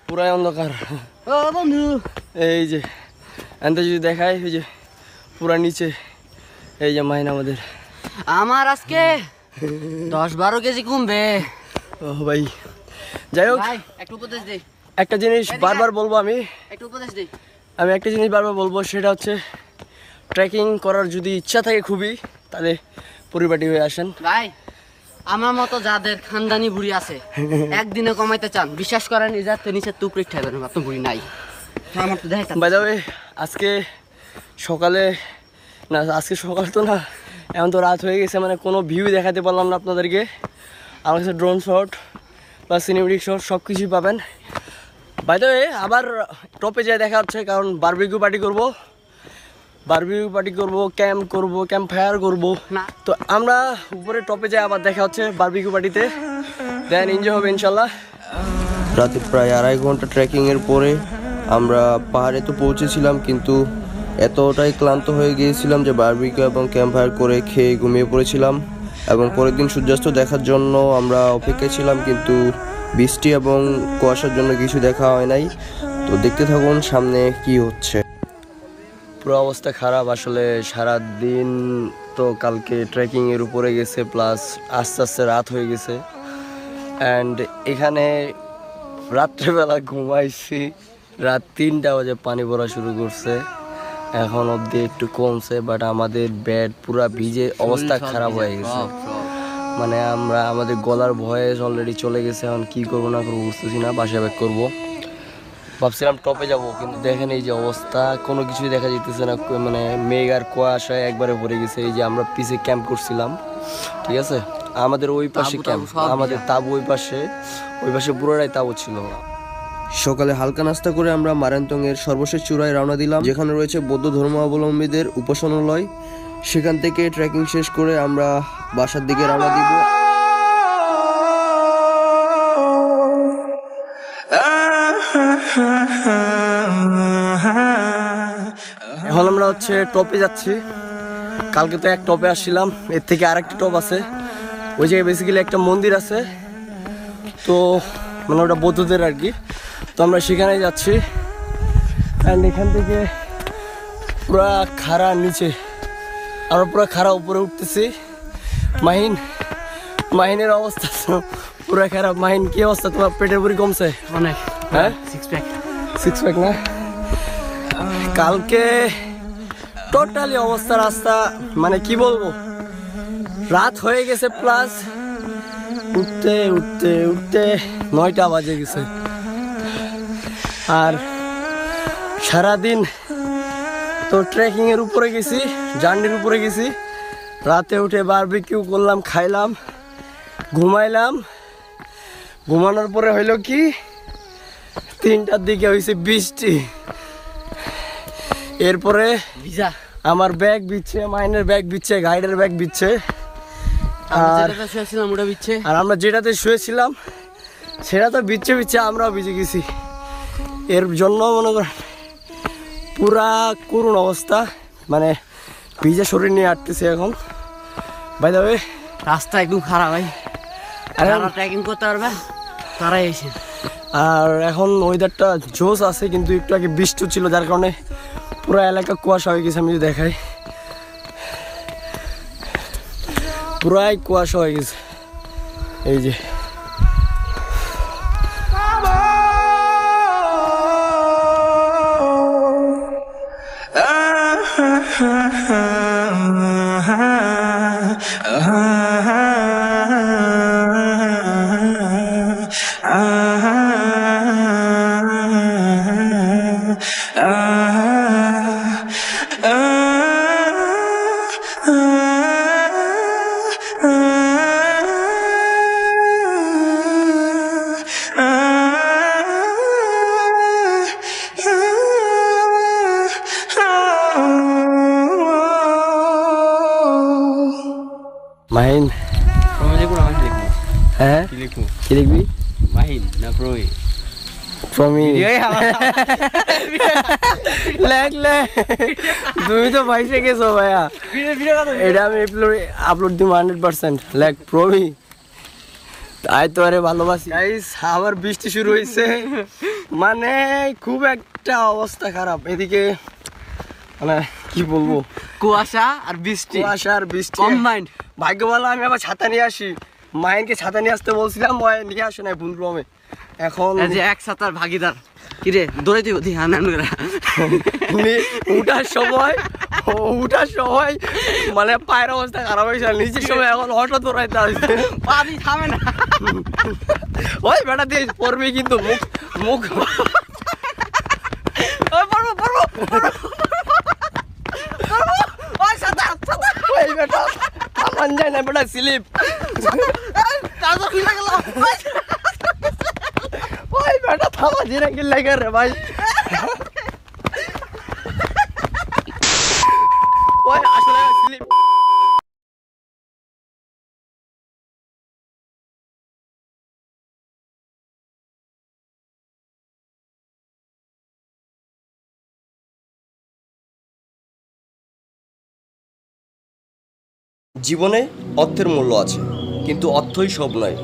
পুরাই অন্ধকার। ও বন্ধু, এই যে এনতে যদি দেখায়, ওই যে পুরা নিচে, এই যে মাইন আমাদের। আমার আজকে 10-12 কেজি কমবে। ও ভাই, যাই হোক, ভাই একটু উপদেশ দেই। একটা জিনিস বারবার বলবো, আমি একটা জিনিস বারবার বলবো, সেটা হচ্ছে ট্রেকিং করার যদি ইচ্ছা থাকে খুবই, তাহলে পরিপাটি হয়ে আসেন। ভাই আমার মতো যাদের খানদানি বুড়ি আছে, একদিনে কমাইতে চান, বিশ্বাস করেন ইজাত নিচে তুপড়ে ঠাইবেন, আপনার বুড়ি নাই। আমার তো দেখাই বাই দ্য ওয়ে, আজকে সকালে না, আজকে সকাল তো না, এখন তো রাত হয়ে গেছে, মানে কোনো ভিউ দেখাতে পারলাম না আপনাদেরকে। আমার কাছে ড্রোন শট বা সিনেমেটিক শট সব কিছুই পাবেন। বাই দ্য ওয়ে, আবার টপে যেয়ে দেখা হচ্ছে, কারণ বারবিকিউ পার্টি করবো, ক্যাম্প ফায়ার করবো না। তো আমরা উপরে টপে যাই, আবার দেখা হচ্ছে বারবিকিউ পার্টিতে। দেন এনজয় হবে ইনশাল্লাহ। রাতে প্রায় 2.5 ঘন্টা ট্রেকিংয়ের পরে আমরা পাহাড়ে তো পৌঁছেছিলাম, কিন্তু এতটাই ক্লান্ত হয়ে গিয়েছিলাম যে বারবিকিউ এবং ক্যাম্প ফায়ার করে খেয়ে ঘুমিয়ে পড়েছিলাম। এবং পরের দিন সূর্যাস্ত দেখার জন্য আমরা অপেক্ষায় ছিলাম, কিন্তু বৃষ্টি এবং কুয়াশার জন্য কিছু দেখা হয় নাই। তো দেখতে থাকুন সামনে কি হচ্ছে। পুরো অবস্থা খারাপ আসলে। সারা দিন তো কালকে ট্রেকিংয়ের উপরে গেছে, প্লাস আস্তে আস্তে রাত হয়ে গেছে। অ্যান্ড এখানে রাত্রেবেলা ঘুমাইছি, রাত 3টা বাজে পানি পড়া শুরু করছে। এখন অবধি একটু কমছে, বাট আমাদের ব্যাড পুরা ভিজে অবস্থা খারাপ হয়ে গেছে। মানে আমাদের গলার ভয়েস অলরেডি চলে গেছে। এখন কি করবো না করবো বুঝতেছি না, বাসায় ব্যাক করবো। ভাবছিলাম টপে যাব, কিন্তু দেখেন এই যে অবস্থা, কোনো কিছুই দেখা যেতেছে না। মানে মেঘ আর কুয়াশায় একবারে ভরে গেছে। এই যে আমরা পিছে ক্যাম্প করছিলাম, ঠিক আছে, আমাদের ওই পাশে ক্যাম্প, আমাদের তাবু ওই পাশে পুরোটাই তাবু ছিল। সকালে হালকা নাস্তা করে আমরা মারান্তংয়ের সর্বশেষ চূড়ায় রওনা দিলাম, যেখানে রয়েছে বৌদ্ধ ধর্মাবলম্বীদের উপাসনালয়। সেখান থেকে ট্রেকিং শেষ করে আমরা বাসার দিকে রওনা দিব। এখন আমরা হচ্ছে টপে যাচ্ছি। কালকে তো এক টপে আসছিলাম, এর থেকে আরেকটা টপ আছে। ওই জায়গায় বেসিক্যালি একটা মন্দির আছে, তো মানে ওটা বৌদ্ধদের আর কি। তো আমরা সেখানে যাচ্ছি। অ্যান্ড এখান থেকে পুরা খাড়া নিচে, আমরা পুরা খাড়া উপরে উঠতেছি। মাহিনের অবস্থা পুরা খারাপ। মাহিন, কি অবস্থা তোমার? পেটের উপরে কমছে অনেক, হ্যাঁ? 6 প্যাক না? কালকে টোটালি অবস্থা, রাস্তা মানে কি বলবো, রাত হয়ে গেছে, প্লাস উঠতে 9টা বাজে গেছে। আর সারাদিন তো ট্রেকিং এর উপরে গেছি, জার্নির উপরে গেছি। রাতে উঠে বারবিকিউ করলাম, খাইলাম, ঘুমাইলাম। ঘুমানোর পরে হইলো কি, 3টার দিকে হয়েছে বৃষ্টি। এরপরে ভিজা আমার ব্যাগ বিচ্ছে, মাইনের ব্যাগ বিচ্ছে, গাইডের ব্যাগ বিচ্ছে। আর আমরা যেটাতে শুয়েছিলাম সেটা তো বিচ্ছে, আমরাও ভিজে গেছি। এর জন্য মনে করেন পুরা করুণ অবস্থা, মানে ভিজে শরীর নিয়ে আটতেছে এখন। বাই দ্য ওয়ে রাস্তা একদম খারাপ ভাই, আরে যারা ট্রেকিং করতে পারবে তারাই এসে। আর এখন ওয়েদারটা জোস আছে, কিন্তু একটু আগে বৃষ্টি ছিল যার কারণে পুরো এলাকা কুয়াশা হয়ে গেছে। আমি যদি দেখাই, পুরাই কুয়াশা হয়ে গেছে। এই যে মাহিন, হ্যাঁ কি লিখবি? মাহিন না প্রই প্রমি তুমি তো পয়সা গেছো ভাইয়া, এটা আমি আপলোড দিব 100%। লেখ প্রমি, তাই তো আরে ভালোবাসি। গাইস আবার বৃষ্টি শুরু হয়েছে, মানে খুব একটা অবস্থা খারাপ এদিকে, মানে কি বলবো, কুয়াশা আর বৃষ্টি, কুয়াশা আর বৃষ্টি কম্বাইন্ড। ভাগ্য ভালো আমি আবার ছাতা নিয়ে আসি, মাইনকে ছাতা নিয়ে আসতে বলছিলাম, মায়ের নিয়ে আসে না ভুলক্রমে। এখন যে এক সাতার ভাগিদার কিরে দৌড়ে দিব ধ্যান উঠার সময় মানে পায়ের অবস্থা খারাপ হয়েছে, নিচের সময় এখন অটো দৌড়াইতে আসছে, পানি থামে না। ওই বেটা দিয়ে পড়বি কিন্তু মুখ মুখ ওই বেটা থামান যায় না বেটা, স্লিপ ওই বেটা থামা জিরা কি লাগে রে ভাই, ওই আসলে স্লিপ। জীবনে অর্থের মূল্য আছে, কিন্তু অর্থই সব নয়।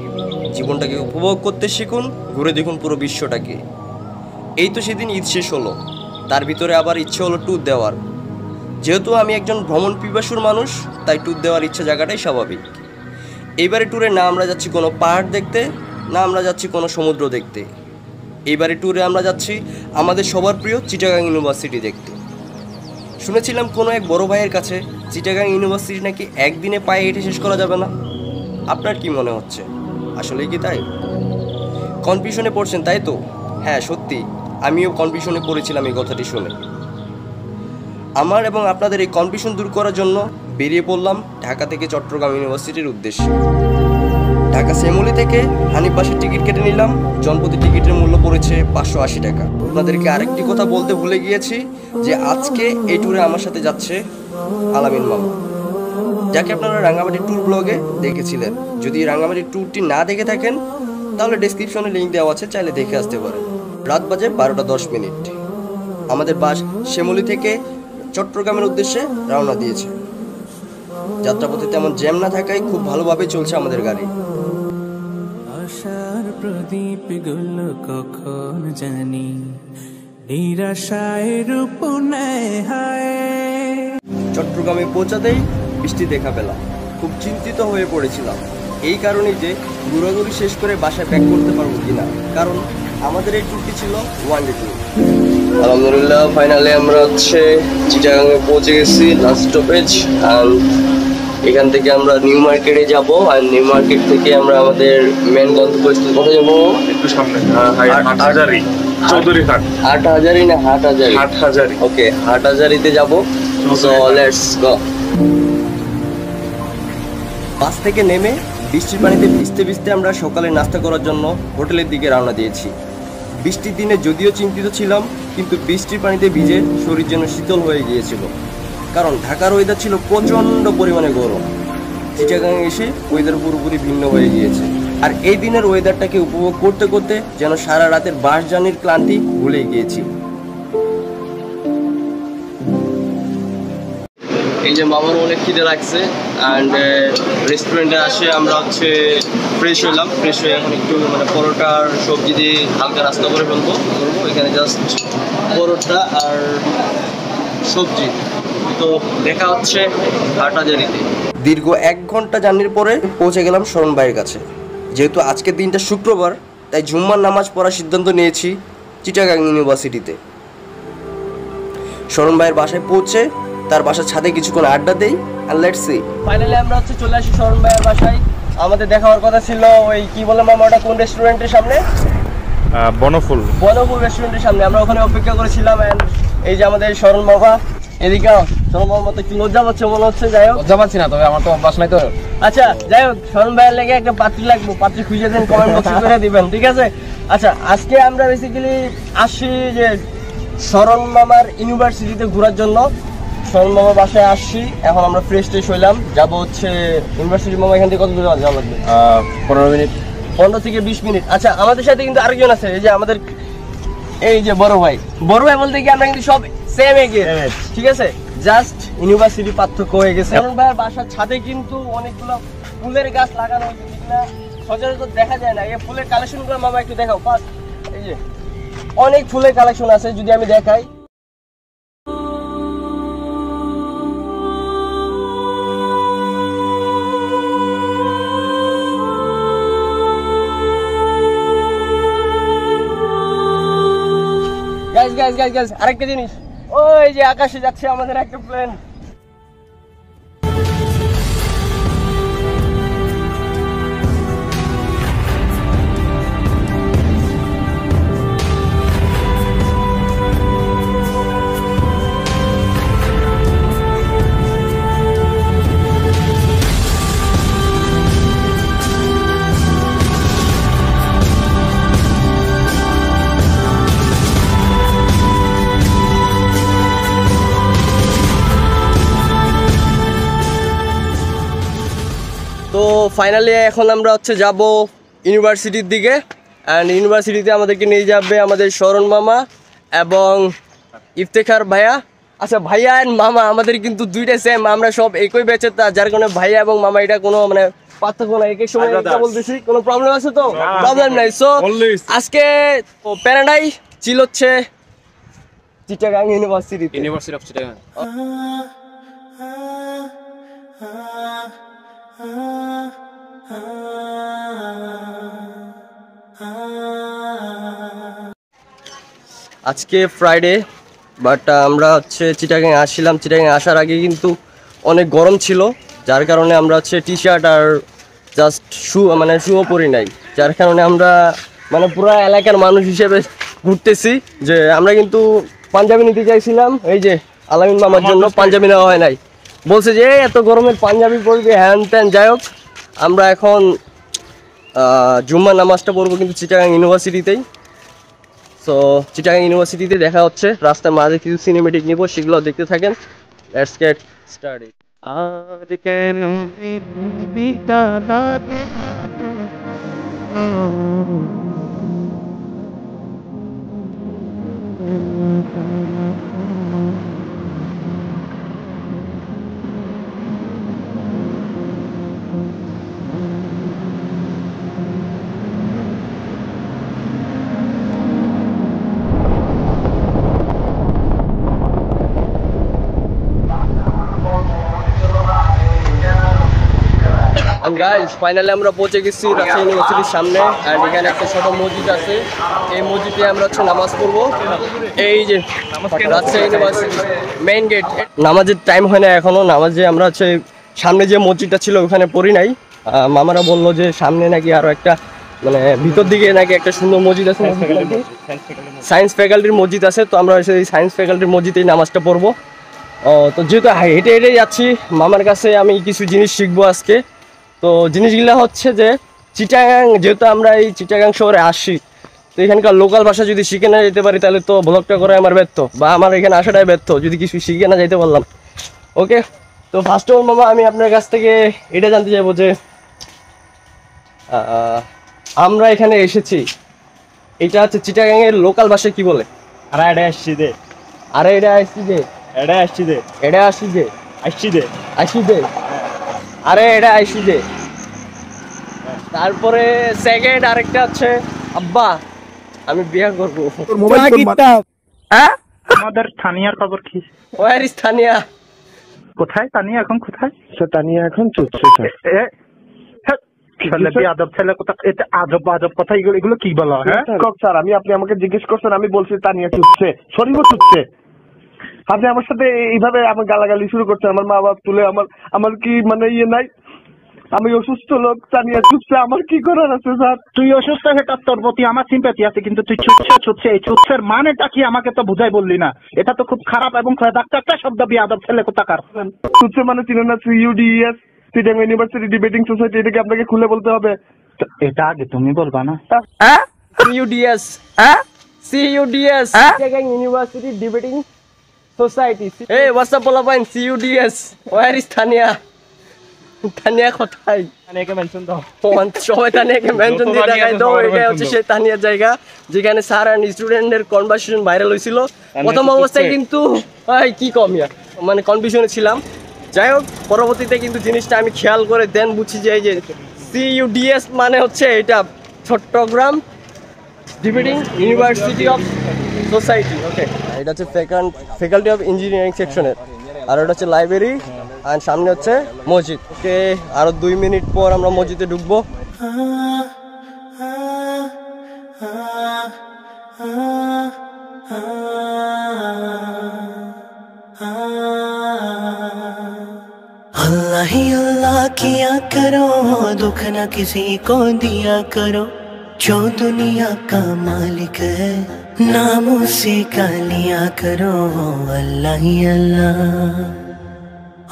জীবনটাকে উপভোগ করতে শিখুন, ঘুরে দেখুন পুরো বিশ্বটাকে। এই তো সেদিন ঈদ শেষ হলো, তার ভিতরে আবার ইচ্ছে হলো ট্যুর দেওয়ার। যেহেতু আমি একজন ভ্রমণ পিপাসুর মানুষ, তাই ট্যুর দেওয়ার ইচ্ছা জায়গাটাই স্বাভাবিক। এইবারে ট্যুরে না আমরা যাচ্ছি কোনো পাহাড় দেখতে, না আমরা যাচ্ছি কোনো সমুদ্র দেখতে। এইবারে ট্যুরে আমরা যাচ্ছি আমাদের সবার প্রিয় চিটাগাং ইউনিভার্সিটি দেখতে। শুনেছিলাম কোনো এক বড় ভাইয়ের কাছে চিটাগাং ইউনিভার্সিটি নাকি একদিনে পায়ে হেঁটে শেষ করা যাবে না। আপনার কি মনে হচ্ছে, আসলেই কি তাই? কনফিউশনে পড়ছেন তাই তো? হ্যাঁ সত্যি, আমিও কনফিউশনে পড়েছিলাম এই কথাটি শুনে। আমার এবং আপনাদের এই কনফিউশন দূর করার জন্য বেরিয়ে পড়লাম ঢাকা থেকে চট্টগ্রাম ইউনিভার্সিটির উদ্দেশ্যে। ঢাকা শ্যামলী থেকে হানিফ বাসের টিকিট কেটে নিলাম, জনপ্রতি টিকিটের মূল্য পড়েছে 580 টাকা। আপনাদেরকে আরেকটি কথা বলতে ভুলে গিয়েছি যে আজকে এই ট্যুরে আমার সাথে যাচ্ছে আলামিন মামা, যাকে আপনারা রাঙ্গামাটি ট্যুর ব্লগে দেখেছিলেন। যদি রাঙ্গামাটি ট্যুরটি না দেখে থাকেন তাহলে ডেসক্রিপশনে লিঙ্ক দেওয়া আছে, চাইলে দেখে আসতে পারেন। রাত বাজে 12:10। আমাদের বাস শ্যামলী থেকে চট্টগ্রামের উদ্দেশ্যে রওনা দিয়েছে। যাত্রাপথে তেমন জ্যাম না থাকায় খুব ভালোভাবে চলছে আমাদের গাড়ি। আশার প্রদীপ গুলো কখন জানি নিরাশায় রূপ নেয় হায়। চট্টগ্রামে পৌঁছাতেই বৃষ্টি দেখা পেলাম, খুব চিন্তিত হয়ে পড়েছিলাম এই কারণেই যে ঘোরাঘুরি শেষ করে বাসায় ব্যাক করতে পারবো কিনা, কারণ আমাদের এই ট্যুরটি ছিল ওয়ান ডে ট্যুর। আলহামদুলিল্লাহ ফাইনালি আমরা চিটাগাংয়ে পৌঁছে গেছি, লাস্ট স্টপেজ। আর এখান থেকে আমরা নিউ মার্কেটে যাব, আর নিউ মার্কেট থেকে আমরা আমাদের মেন গন্তব্যস্থল কোথায় যাবো? একটু সামনে হাটহাজারী, চৌধুরীঘাট। হাটহাজারী না হাটহাজারী? হাটহাজারী। ওকে, হাটহাজারীতে যাবো। So let's go. বাস থেকে নেমে বৃষ্টির পানিতে ভিজতে ভিজতে আমরা সকালে নাস্তা করার জন্য হোটেলের দিকে রওনা দিয়েছি। বৃষ্টির দিনে যদিও চিন্তিত ছিলাম, কিন্তু বৃষ্টির পানিতে ভিজে শরীর যেন শীতল হয়ে গিয়েছিল, কারণ ঢাকার ওয়েদার ছিল প্রচণ্ড পরিমাণে গরম। চিটাগাংয়ে এসে ওয়েদার পুরোপুরি ভিন্ন হয়ে গিয়েছে। আর এই দিনের ওয়েদারটাকে উপভোগ করতে করতে যেন সারা রাতের বাস জার্নির ক্লান্তি ভুলে গিয়েছি। এই যে মামার অনেক খিদে লাগছে অ্যান্ড রেস্টুরেন্টে আসে আমরা হচ্ছে ফ্রেশ হইলাম, ফ্রেশ হয়ে এখন একটু মানে পরোটার সবজি দিয়ে হালকা নাস্তা করে ফেলবো এখানে জাস্ট পরোটা আর সবজি। তো দেখা হচ্ছে হাটহাজারীতে। দীর্ঘ 1 ঘন্টা জার্নির পরে পৌঁছে গেলাম শরণ ভাইয়ের কাছে। যেহেতু আজকের দিনটা শুক্রবার, তাই জুম্মার নামাজ পড়ার সিদ্ধান্ত নিয়েছি চিটাগাং ইউনিভার্সিটিতে। শরণ ভাইয়ের বাসায় পৌঁছে তার বাসার ছাদে কিছুক্ষণ আড্ডা দেই আর লেটস সি। ফাইনালি আমরা হচ্ছে চলে আসি শরণ ভাইয়ের বাসায়। আমাদের দেখা হওয়ার কথা ছিল ওই কি বলে মামা ওটা কোন রেস্টুরেন্টের সামনে? বনফুল রেস্টুরেন্টের সামনে। আমরা ওখানে অপেক্ষা করেছিলাম এন্ড এই যে আমাদের শরণ বাবা এদিকে। শরণ বাবা তো কি লজ্জা পাচ্ছে মনে হচ্ছে। যাই হোক, লজ্জা পাচ্ছি না, তবে আমার তো অভ্যাস নাই তো। আচ্ছা যাই হোক, শরণ ভাইয়ের লেগে একটা পাত্রী লাগবে, পাত্রী খুঁজে দেন, কমেন্ট বক্সে করে দিবেন, ঠিক আছে? আচ্ছা আজকে আমরা বেসিক্যালি আসি যে শরণ মামার ইউনিভার্সিটিতে ঘোরার জন্য। শরণ মামার বাসায় আসছি, এখন আমরা ফ্রেশ ট্রেশ হইলাম, যাবো হচ্ছে ইউনিভার্সিটি। মামা এখান থেকে কত দূরে যাওয়া লাগবে? 15 মিনিট, 15 থেকে 20 মিনিট। আচ্ছা আমাদের সাথে কিন্তু আরেকজন আছে, এই যে আমাদের এই যে বড় ভাই। বড় ভাই বলতে কি আমরা কিন্তু সব সেম এগে, ঠিক আছে? জাস্ট ইউনিভার্সিটি পার্থক্য হয়ে গেছে। শরণ ভাইয়ের বাসার ছাদে কিন্তু অনেকগুলো ফুলের গাছ লাগানো হয়েছে, যেগুলো সচরাচর দেখা যায় না। এই ফুলের কালেকশন গুলো মামা একটু দেখাও ফার্স্ট। এই যে অনেক ফুলের কালেকশন আছে, যদি আমি দেখাই। গাইস আরেকটা জিনিস, ওই যে আকাশে যাচ্ছে আমাদের একটা প্লেন। তো ফাইনালি এখন আমরা হচ্ছে যাব ইউনিভার্সিটির দিকে অ্যান্ড ইউনিভার্সিটিতে আমাদেরকে নিয়ে যাবে আমাদের শরণ মামা এবং ইফতেখার ভাইয়া। আচ্ছা ভাইয়া অ্যান্ড মামা আমাদের কিন্তু দুইটা সেম, আমরা সব একই ব্যাচের, যার কারণে ভাইয়া এবং মামা এটা কোনো মানে পার্থক্য নাই, একই সময় এটা বলতেছি। কোনো প্রবলেম আছে তো? প্রবলেম নাই। সো আজকে প্যারাডাই চিল হচ্ছে চিটাগাং ইউনিভার্সিটি অফ চিটাগাং। আজকে ফ্রাইডে, বাট আমরা হচ্ছে চিটাগাং আসছিলাম। চিটাগাং আসার আগে কিন্তু অনেক গরম ছিল, যার কারণে আমরা হচ্ছে টি শার্ট আর জাস্ট শুও পরি নাই, যার কারণে আমরা মানে পুরো এলাকার মানুষ হিসেবে ঘুরতেছি। যে আমরা কিন্তু পাঞ্জাবি নিতে চাইছিলাম, এই যে আলামিন মামার জন্য পাঞ্জাবি নেওয়া হয় নাই, বলছে যে এত গরমের পাঞ্জাবি পরবে হ্যান ত্যান। যাই হোক, আমরা এখন জুম্মা নামাজটা পড়বো কিন্তু চিটাগাং ইউনিভার্সিটিতেই। সো চিটাগাং ইউনিভার্সিটিতে দেখা হচ্ছে, রাস্তার মাঝে কিছু সিনেমেটিক নিব, সেগুলো দেখতে থাকেন। Let's get started. Guys finally আমরা পৌঁছে গেছি রাজশাহী ইউনিভার্সিটির সামনে অ্যান্ড এখানে একটা ছোট মসজিদ আছে, এই মসজিদে আমরা হচ্ছে নামাজ পড়বো। এই যে রাজশাহী ইউনিভার্সিটি মেইন গেট। নামাজের টাইম হয় না এখনো, নামাজে আমরা হচ্ছে সামনে যে মসজিদটা ছিল ওখানে পড়ি নাই। মামারা বললো যে সামনে নাকি আরো একটা মানে ভিতর দিকে নাকি একটা সুন্দর মসজিদ আছে, সায়েন্স ফ্যাকাল্টির মসজিদ আছে। তো আমরা সেই সায়েন্স ফ্যাকাল্টির মসজিদেই নামাজটা পড়বো। তো যেহেতু হেঁটে হেঁটে যাচ্ছি, মামার কাছে আমি কিছু জিনিস শিখবো আজকে। তো জিনিসগুলো হচ্ছে যে চিটাগাং, যেহেতু আমরা এই চিটাগাং শহরে আসি, তো এখানকার লোকাল ভাষা যদি শিখে না যেতে পারি তাহলে তো ব্লগটা করে আমার ব্যর্থ, বা আমার এখানে আসাটাই ব্যর্থ যদি কিছু শিখে না যাইতে পারলাম। ওকে, তো ফার্স্ট অফ অল মামা আমি আপনার কাছ থেকে এটা জানতে চাইবো যে আমরা এখানে এসেছি, এটা হচ্ছে চিটাগাং এর লোকাল ভাষায় কি বলে? আরে এটা আসছি দে, আরে এটা আসছি যে, এটা আসছি দে, এটা আসছি যে। আইসি দে আরে এটা আইসি দে। তারপরে সেকেন্ড আরেকটা হচ্ছে আব্বা আমি বিয়ে করবো। হ্যাঁ আমাদের স্থানীয় খবর কি? ওয়ার স্থানীয় কোথায়? তানিয়া এখন কোথায়? তানিয়া এখন চলছে ছেলে আজব ছেলে কোথা, এটা আজব আজব কথা, এগুলো কি বলো? হ্যাঁ স্যার আপনি আমাকে জিজ্ঞেস করছেন, আমি বলছি তানিয়া চুচ্ছে, শরীরও চুচ্ছে। আপনি আমার সাথে এইভাবে আমার গালাগালি শুরু করছেন, আমার মা বাপ তুলে, আমার কি মানে ইয়ে নাই? আমি অসুস্থ লোক, তানিয়া চুচ্ছে, আমার কি করার আছে স্যার? তুই অসুস্থ, সেটা তোর প্রতি আমার সিম্প্যাথি আছে, কিন্তু তুই ছুটছে এই ছুটছের মানেটা কি আমাকে তো বুঝাই বললি না। এটা তো খুব খারাপ এবং একটা শব্দ, বিয়াদব ছেলে কোথাকার। চুচ্ছে মানে চিনেন না? CUDES, Chittagong university debating society, এটাকে আপনাকে খুলে বলতে হবে? এটা আগে তুমি বলবা না? CUDS CUDS Chittagong university debating society. এই হোয়াটসঅ্যাপ বলা পাইন CUDS ওয়ার স্থানীয় তানিয়া কোথায়? তানিয়াকে মেনশন দাও, সবাই তানিয়াকে মেনশন দিয়ে দেখাই দাও। এটা হচ্ছে সেই তানিয়ার জায়গা যেখানে স্যার এন্ড স্টুডেন্টের কনভারসেশন ভাইরাল হয়েছিল প্রথম অবস্থায়, কিন্তু কি কমিয়া মানে কনফিউশনে ছিলাম। যাই হোক, পরবর্তীতে কিন্তু জিনিসটা আমি খেয়াল করে দেন বুঝি যে এই যে CUDS মানে হচ্ছে এটা Chittagong debating university of society. Okay, এটা হচ্ছে ফ্যাকাল্টি অফ ইঞ্জিনিয়ারিং সেকশনের, আর এটা হচ্ছে লাইব্রেরি, আর সামনে হচ্ছে মসজিদ। ওকে, আরো 2 মিনিট পর আমরা মসজিদে ঢুকবো। अल्लाह ही अल्लाह किया करो, दुख न किसी को दिया करो, जो दुनिया का मालिक है नाम उसी का लिया करो। अल्लाह ही अल्लाह,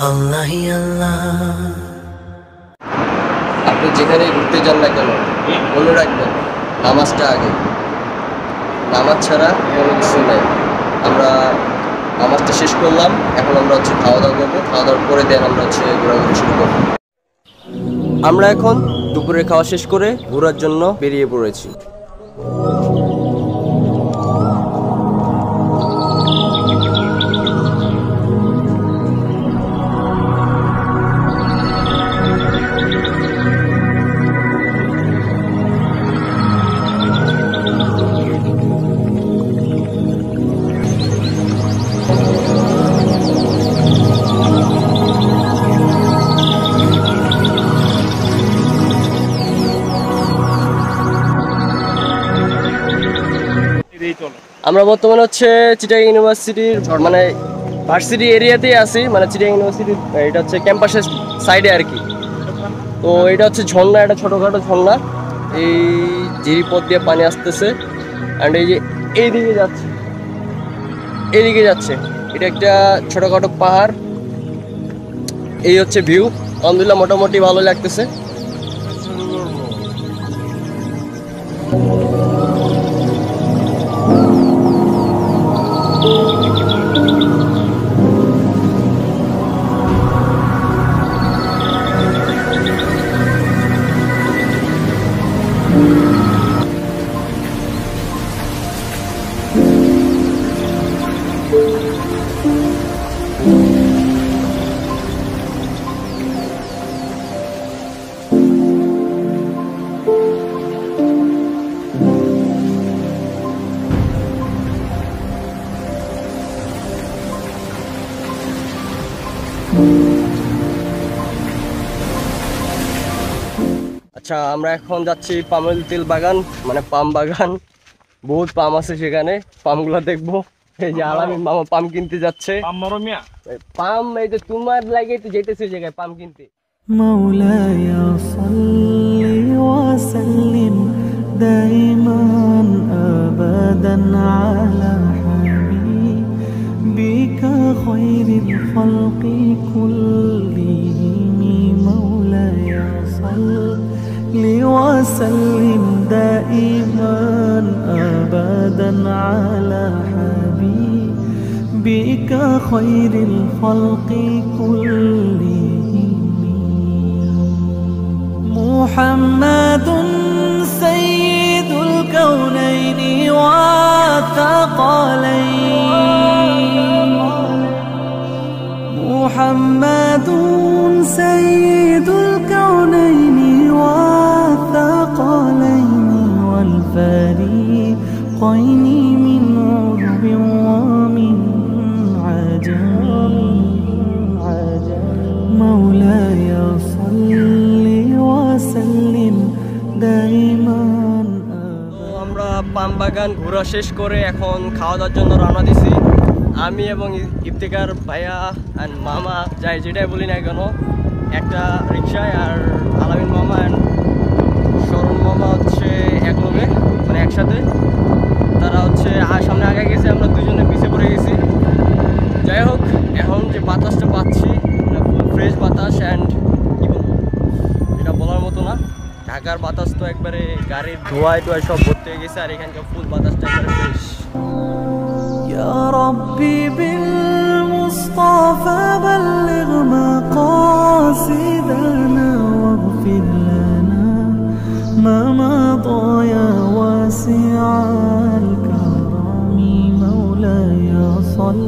अल्लाह ही अल्लाह। আপনি যেখানে ঘুরতে যান না কেন মনে রাখবেন নামাজটা আগে, নামাজ ছাড়া কোনো কিছু নেই। আমরা নামাজটা শেষ করলাম, এখন আমরা হচ্ছে খাওয়া দাওয়া করবো, খাওয়া দাওয়ার পরে দেন আমরা হচ্ছে ঘোরাঘুরি শুরু করবো। আমরা এখন দুপুরে খাওয়া শেষ করে ঘোরার জন্য বেরিয়ে পড়েছি। আমরা বর্তমানে হচ্ছে চিটাগাং ইউনিভার্সিটির মানে ভার্সিটি এরিয়াতেই আছি, মানে চিটাগাং ইউনিভার্সিটির এটা হচ্ছে ক্যাম্পাসের সাইডে আর কি। তো এটা হচ্ছে ঝর্ণা, এটা ছোটোখাটো ঝর্ণা, এই জিরিপথ দিয়ে পানি আসতেছে, অ্যান্ড এই যে এইদিকে যাচ্ছে, এটা একটা ছোটোখাটো পাহাড়। এই হচ্ছে ভিউ, আলহামদুলিল্লাহ মোটামুটি ভালো লাগতেছে। আচ্ছা, আমরা এখন যাচ্ছি পামেল তেল বাগান, মানে পাম বাগান। বহুত পাম আছে সেখানে, পামগুলো দেখবো। এই যে আলামিন মামা পাম কিনতে যাচ্ছে। পাম এই যে তোমার লাগে তো যেতেছে জায়গায় পাম কিনতে। مولاي صل وسلم دائما أبدا على حبيبك خير الخلق كلهم. مولاي صل وسلم دائما أبدا على حبيبك خير الخلق كلهم. محمد سيد الكونين والثقلين. محمد سيد الكونين والثقلين والفريقين من عرب ومن عجم مولاي صل وسلم دائما আমরা পাম বাগান ঘোরা শেষ করে এখন খাওয়া দাওয়ার জন্য রওনা দিছি। আমি এবং ইফতিকার ভাইয়া অ্যান্ড মামা যাই যেটাই বলি না কেন, একটা রিক্সায়, আর আলামিন মামা অ্যান্ড শরণ মামা হচ্ছে এক লোকে, মানে একসাথে। তারা হচ্ছে সামনে আগে গেছে, আমরা দুজনে পিছিয়ে পড়ে গেছি। যাই হোক, এখন যে বাতাসটা পাচ্ছি ফুল ফ্রেশ বাতাস, অ্যান্ড কী বলবো এটা বলার মতো না। ঢাকার বাতাস তো একবারে গাড়ির ধোঁয়ায় টোয়ায় সব ভর্তি হয়ে গেছে, আর এখানকার ফুল বাতাসটা একবারে ফ্রেশ। يا ربي بالمصطفى بلغ مقاصدنا واغفر لنا ما مضى يا واسع الكرم مولاي صل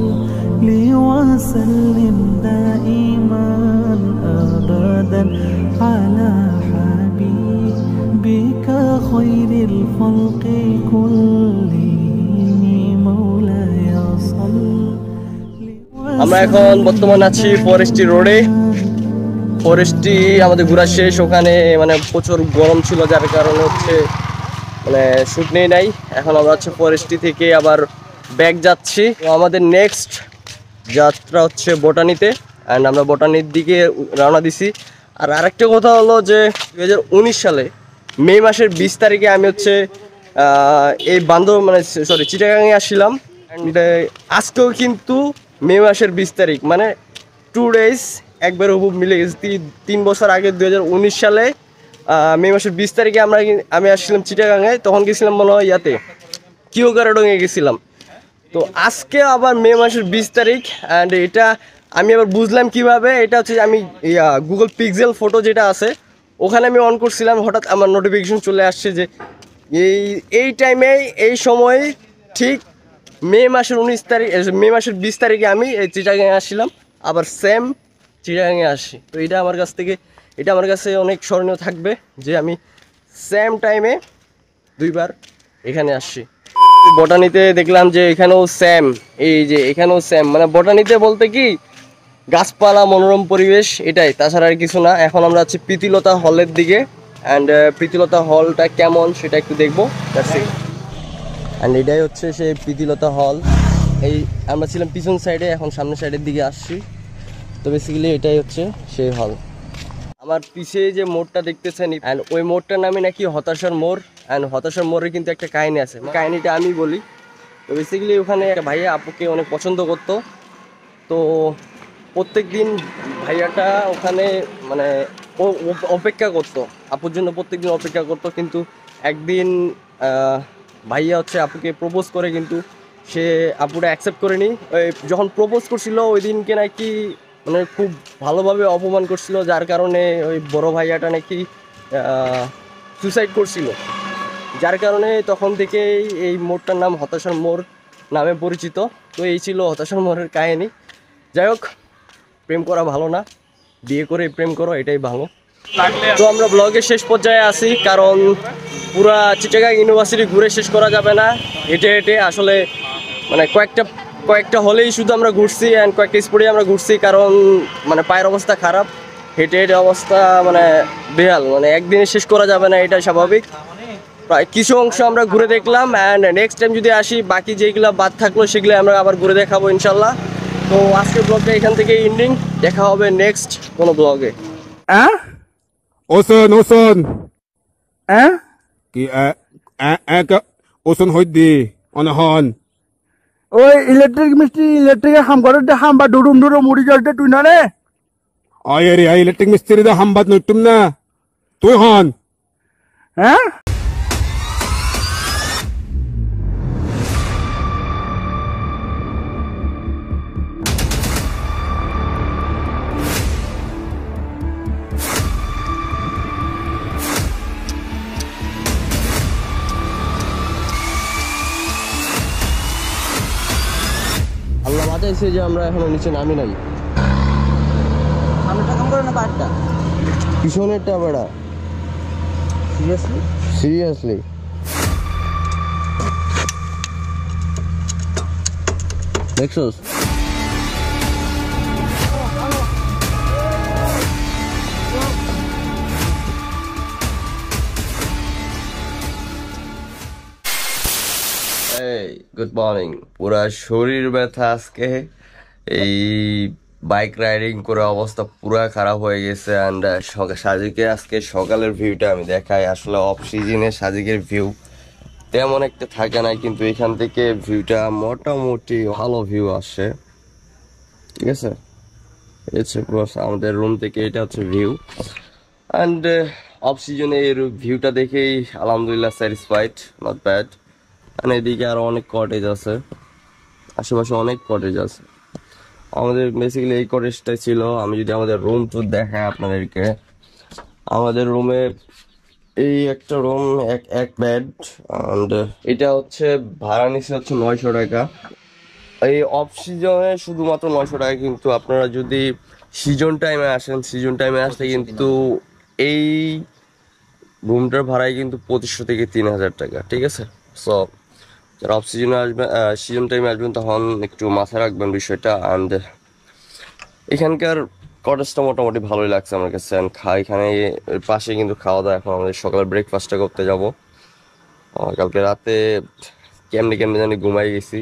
وسلم دائما أبدا على حبيبك خير الخلق كلهم مولاي صل আমরা এখন বর্তমানে আছি ফরেস্টি রোডে। ফরেস্টি আমাদের ঘোরা শেষ, ওখানে মানে প্রচুর গরম ছিল, যার কারণে হচ্ছে মানে শ্যুট নেই নাই। এখন আমরা হচ্ছে ফরেস্টি থেকে আবার ব্যাক যাচ্ছি। তো আমাদের নেক্সট যাত্রা হচ্ছে বটানিতে, অ্যান্ড আমরা বটানির দিকে রওনা দিছি। আর আরেকটা কথা হলো যে 2019 সালে মে মাসের 20 তারিখে আমি হচ্ছে এই মানে চিটাগাঙে আসছিলাম। অ্যান্ড আজকেও কিন্তু মে মাসের 20 তারিখ, মানে 2 ডেজ একবার হুবহুব মিলে গেছে। 3 বছর আগে 2019 সালে মে মাসের 20 তারিখে আমি আসছিলাম চিটাগাঙে, তখন গেছিলাম মনে হয় ইয়াতে কিওগারাডংয়ে গেছিলাম। তো আজকে আবার মে মাসের 20 তারিখ, অ্যান্ড এটা আমি আবার বুঝলাম কিভাবে। এটা হচ্ছে আমি গুগল পিক্সেল ফটো যেটা আছে ওখানে আমি অন করছিলাম, হঠাৎ আমার নোটিফিকেশন চলে আসছে যে এই টাইমে এই সময় ঠিক মে মাসের 20 তারিখে আমি এই চিটাগাঙে আসছিলাম, আবার সেম চিটাগাঙে আসি। তো এটা আমার কাছে অনেক স্মরণীয় থাকবে যে আমি সেম টাইমে 2 বার এখানে আসছি। বটানিতে দেখলাম যে এখানেও সেম, মানে বটানিতে বলতে কি গাছপালা, মনোরম পরিবেশ, এটাই, তাছাড়া আর কিছু না। এখন আমরা আছি প্রীতিলতা হলের দিকে, অ্যান্ড প্রীতিলতা হলটা কেমন সেটা একটু দেখবো। অ্যান্ড এটাই হচ্ছে সেই প্রীতিলতা হল। এই আমরা ছিলাম পিছন সাইডে, এখন সামনের সাইডের দিকে আসছি। তো বেসিক্যালি এটাই হচ্ছে সেই হল। আমার পিছিয়ে যে মোড়টা দেখতেছেন, অ্যান্ড ওই মোড়টার নামে নাকি হতাশার মোড়। অ্যান্ড হতাশার মোড়ে কিন্তু একটা কাহিনী আছে, কাহিনীটা আমি বলি। তো বেসিক্যালি ওখানে একটা ভাইয়া আপুকে অনেক পছন্দ করতো। তো প্রত্যেক দিন ভাইয়াটা ওখানে মানে অপেক্ষা করতো আপুর জন্য, প্রত্যেক দিন অপেক্ষা করতো। কিন্তু একদিন ভাইয়া হচ্ছে আপুকে প্রপোজ করে, কিন্তু সে আপুটা অ্যাকসেপ্ট করেনি। যখন প্রপোজ করছিল ওই দিনকে নাকি মানে খুব ভালোভাবে অপমান করছিল, যার কারণে ওই বড় ভাইয়াটা নাকি সুসাইড করছিল, যার কারণে তখন থেকেই এই মোড়টার নাম হতাশার মোড় নামে পরিচিত। তো এই ছিল হতাশার মোড়ের কাহিনী। যাই হোক, প্রেম করা ভালো না, বিয়ে করে প্রেম করো, এটাই ভালো। তো আমরা ব্লগের শেষ পর্যায়ে আছি, কারণ পুরা চিটাগাং ইউনিভার্সিটি ঘুরে শেষ করা যাবে না হেঁটে হেঁটে। আসলে মানে কয়েকটা হলেই শুধু আমরা ঘুরছি, অ্যান্ড কয়েকটা স্পটে আমরা ঘুরছি, কারণ মানে পায়ের অবস্থা খারাপ, হেঁটে হেঁটে অবস্থা মানে বেহাল, মানে একদিনে শেষ করা যাবে না, এটা স্বাভাবিক। প্রায় কিছু অংশ আমরা ঘুরে দেখলাম, অ্যান্ড নেক্সট টাইম যদি আসি বাকি যেগুলো বাদ থাকলো সেগুলো আমরা আবার ঘুরে দেখাবো ইনশাল্লাহ। তো আজকের ব্লগটা এখান থেকে এন্ডিং, দেখা হবে নেক্সট কোনো ব্লগে। ওসন কি ওসন হইদি অনহন ওই ইলেকট্রিক মিস্ত্রি ইলেকট্রিকের হাম করে হাম বা ডুডুম মুড়ি জলতে তুই না রে আরে ইলেকট্রিক মিস্ত্রি দা হামবাত নইতুম না তুই হন। আল্লাহ বাঁচাইছে যে আমরা এখনো নিচে নামি নাই। করে না পাঁচটা পিছনেরটা বেড়া সিরিয়াসলি দেখছোস? Good morning. পুরা শরীর ব্যথা আজকে, এই বাইক রাইডিং করে অবস্থা পুরা খারাপ হয়ে গেছে। অ্যান্ড সাজিকে আজকে সকালের ভিউটা আমি দেখাই। আসলে অফ সিজনে সাজিকের ভিউ তেমন একটা থাকে না, কিন্তু এখান থেকে ভিউটা মোটামুটি ভালো ভিউ আসে। ঠিক আছে, আমাদের রুম থেকে এটা হচ্ছে ভিউ। অ্যান্ড অফ সিজনে এর ভিউটা দেখেই আলহামদুলিল্লাহ স্যাটিসফাইড, নট ব্যাড। মানে এদিকে আরো অনেক কটেজ আছে, আশেপাশে অনেক কটেজ আছে। আমাদের বেসিক্যালি এই কটেজটাই ছিল। আমি যদি আমাদের রুম টুর দেখাই আপনাদেরকে, আমাদের রুমে এই একটা রুম, এক বেড। অ্যান্ড এটা হচ্ছে ভাড়া নিচ্ছে হচ্ছে 900 টাকা। এই অফ সিজনে শুধুমাত্র 900 টাকা, কিন্তু আপনারা যদি সিজন টাইমে আসেন, সিজন টাইমে আসলে কিন্তু এই রুমটার ভাড়াই কিন্তু 2500 থেকে 3000 টাকা। ঠিক আছে, সো যারা অফ সিজনে আসবেন, সিজন টাইমে আসবেন, তখন একটু মাথায় রাখবেন বিষয়টা। অ্যান্ড এখানকার কটেজটা মোটামুটি ভালোই লাগছে আমার কাছে। অ্যান্ড এখানে পাশে কিন্তু খাওয়া দাওয়া। এখন আমাদের সকালে ব্রেকফাস্টটা করতে যাব। কালকে রাতে কেমনে জানি ঘুমাই গেছি,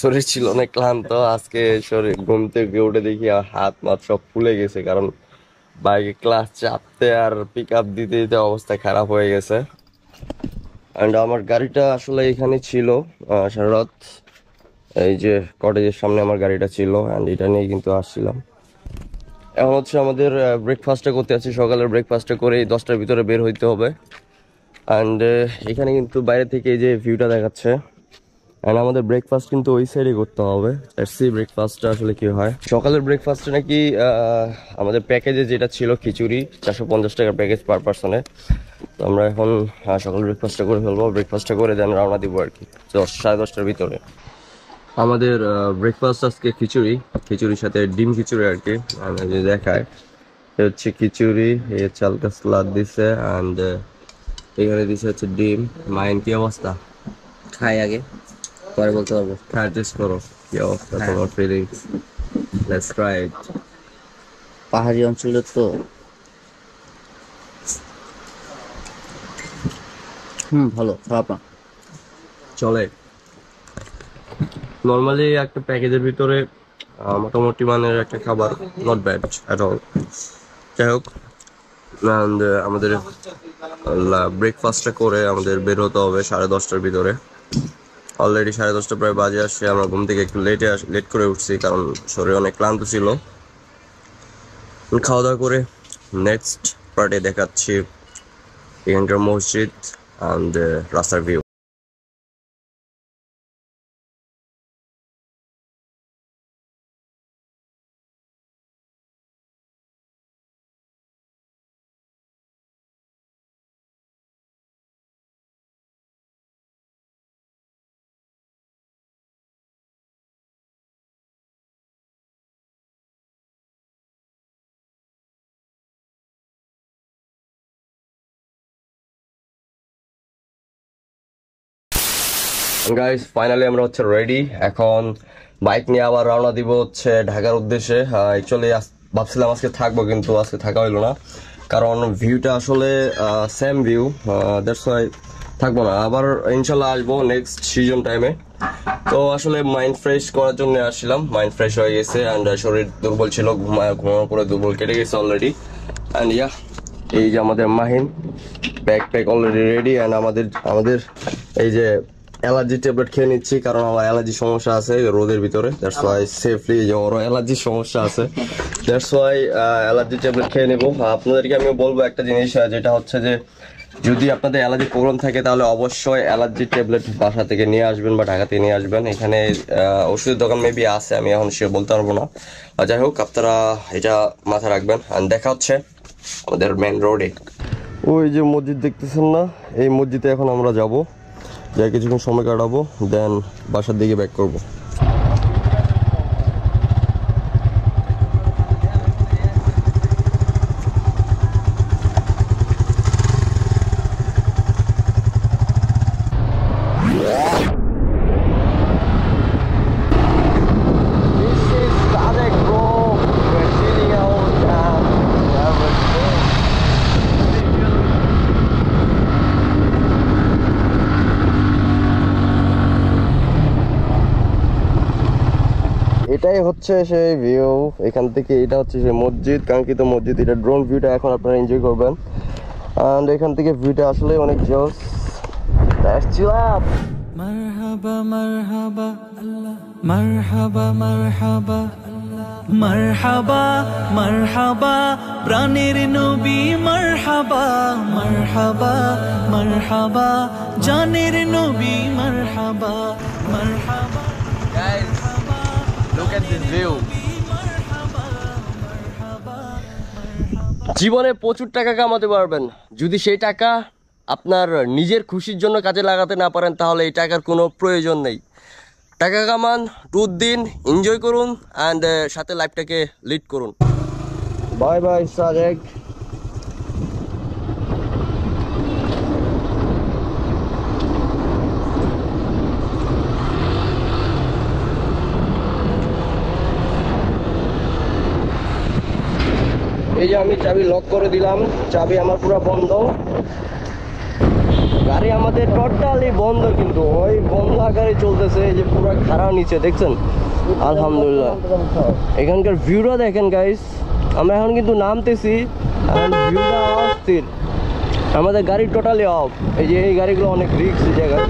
শরীর ছিল অনেক ক্লান্ত। আজকে শরীর ঘুম থেকে উঠে দেখি হাত মাত সব ফুলে গেছে, কারণ বাইকে ক্লাস চাপতে আর পিক আপ দিতে দিতে অবস্থা খারাপ হয়ে গেছে। অ্যান্ড আমার গাড়িটা আসলে এখানে ছিল সারা রাত, এই যে কটেজের সামনে আমার গাড়িটা ছিল। অ্যান্ড এটা নিয়ে কিন্তু আসছিলাম। এখন হচ্ছে আমাদের ব্রেকফাস্টটা করতে আছি। সকালের ব্রেকফাস্টটা করে 10টার ভিতরে বের হইতে হবে। অ্যান্ড এখানে কিন্তু বাইরে থেকে এই যে ভিউটা দেখাচ্ছে। অ্যান্ড আমাদের ব্রেকফাস্ট কিন্তু ওই সাইডে করতে হবে। ব্রেকফাস্টটা আসলে কি হয়, সকালের ব্রেকফাস্টটা নাকি আমাদের প্যাকেজে যেটা ছিল খিচুড়ি, 450 টাকার প্যাকেজ পার পার্সনে। তো আমরা এখন সকালের ব্রেকফাস্টটা করে ফেলবো। ব্রেকফাস্টটা করে দেন রওনা দিব আর কি 10-10:30 ভিতরে। আমাদের ব্রেকফাস্ট আজকে খিচুড়ির সাথে ডিম খিচুড়ি আর কি। আমি যদি দেখায়, এ হচ্ছে খিচুড়ি, এই হচ্ছে হালকা সালাদ দিছে। অ্যান্ড এখানে দিছে হচ্ছে ডিম। মাইন কি অবস্থা? খাই আগে, পরে বলতে পারবো। ট্রাই টেস্ট করো কি অবস্থা তোমার ফিলিংস। Let's try it. পাহাড়ি অঞ্চলের তো ভালো, খারাপ না, চলে। নর্মালি একটা প্যাকেজের ভিতরে মোটামুটি মানের একটা খাবার, নট ব্যাড অ্যাট অল। যাই হোক, অ্যান্ড আমাদের ব্রেকফাস্টটা করে আমাদের বের হতে হবে 10:30টার ভিতরে। অলরেডি 10:30 প্রায় বাজে আসছে। আমরা ঘুম থেকে একটু লেট করে উঠছি, কারণ শরীর অনেক ক্লান্ত ছিল। খাওয়া দাওয়া করে নেক্সট পার্টে দেখাচ্ছি এখানকার মসজিদ অ্যান্ড রাস্তার ভিউ। গাইস ফাইনালি আমরা হচ্ছে রেডি। এখন বাইক নিয়ে আবার রওনা দিব হচ্ছে ঢাকার উদ্দেশ্যে। অ্যাকচুয়ালি ভাবছিলাম আজকে থাকবো, কিন্তু আজকে থাকা হইলো না, কারণ ভিউটা আসলে সেম ভিউ, দ্যাটস ওয়াই থাকবো না। আবার ইনশাল্লাহ আসবো নেক্সট সিজন টাইমে। তো আসলে মাইন্ড ফ্রেশ করার জন্য আসছিলাম, মাইন্ড ফ্রেশ হয়ে গেছে। অ্যান্ড শরীর দুর্বল ছিল, ঘুমানোর পরে দুর্বল কেটে গেছে অলরেডি। অ্যান্ড ইয়া, এই যে আমাদের Mahin backpack already ready. And আমাদের এই যে অ্যালার্জি ট্যাবলেট খেয়ে নিচ্ছি, কারণ আমার অ্যালার্জি সমস্যা আছে রোদের ভিতরে। দ্যাটস ওয়াই সেফলি, যে ওর অ্যালার্জির সমস্যা আছে, দ্যাটস ওয়াই অ্যালার্জি ট্যাবলেট খেয়ে নেবো। আপনাদেরকে আমি বলবো একটা জিনিস, যেটা হচ্ছে যে যদি আপনাদের অ্যালার্জি প্রবলেম থাকে, তাহলে অবশ্যই অ্যালার্জি ট্যাবলেট বাসা থেকে নিয়ে আসবেন বা ঢাকা থেকে নিয়ে আসবেন। এখানে ওষুধের দোকান মেবি আছে, আমি এখন সে বলতে পারবো না। যাই হোক, আপনারা এটা মাথায় রাখবেন। আর দেখা হচ্ছে আমাদের মেন রোডে। ওই যে মসজিদ দেখতেছেন না, এই মসজিদে এখন আমরা যাব, যাই কিছুক্ষণ সময় কাটাবো, দেন বাসার দিকে ব্যাক করবো। হচ্ছে সেই ভিউ, এখান থেকে এটা হচ্ছে সেই মসজিদ, কাঙ্ক্ষিত মসজিদ। এটা ড্রোন ভিউটা এখন আপনারা এনজয় করবেন। অ্যান্ড এখান থেকে ভিউটা আসলে অনেক জোস। মারহাবা মারহাবা আল্লাহ, মারহাবা মারহাবা মারহাবা মারহাবা প্রাণের নবী, মারহাবা মারহাবা মারহাবা জানের নবী, মারহাবা মারহাবা। Guys, look at this view. জীবনে প্রচুর টাকা কামাতে পারবেন, যদি সেই টাকা আপনার নিজের খুশির জন্য কাজে লাগাতে না পারেন তাহলে এই টাকার কোনো প্রয়োজন নেই। টাকা কামান, ট্যুর দিন, এনজয় করুন অ্যান্ড সাথে লাইফটাকে লিড করুন। Bye bye Sajek. এই যে আমি চাবি লক করে দিলাম, চাবি আমার পুরো বন্ধ, গাড়ি আমাদের টোটালি বন্ধ, কিন্তু ওই বন্ধ আকারে চলতেছে। এই যে পুরো খারাপ নিচে দেখছেন, আলহামদুলিল্লাহ। এখানকার ভিউটা দেখেন গাইস, আমরা এখন কিন্তু নামতেছি, ভিউটা অস্থির। আমাদের গাড়ি টোটালি অফ। এই যে এই গাড়িগুলো অনেক রিস্ক জায়গায়।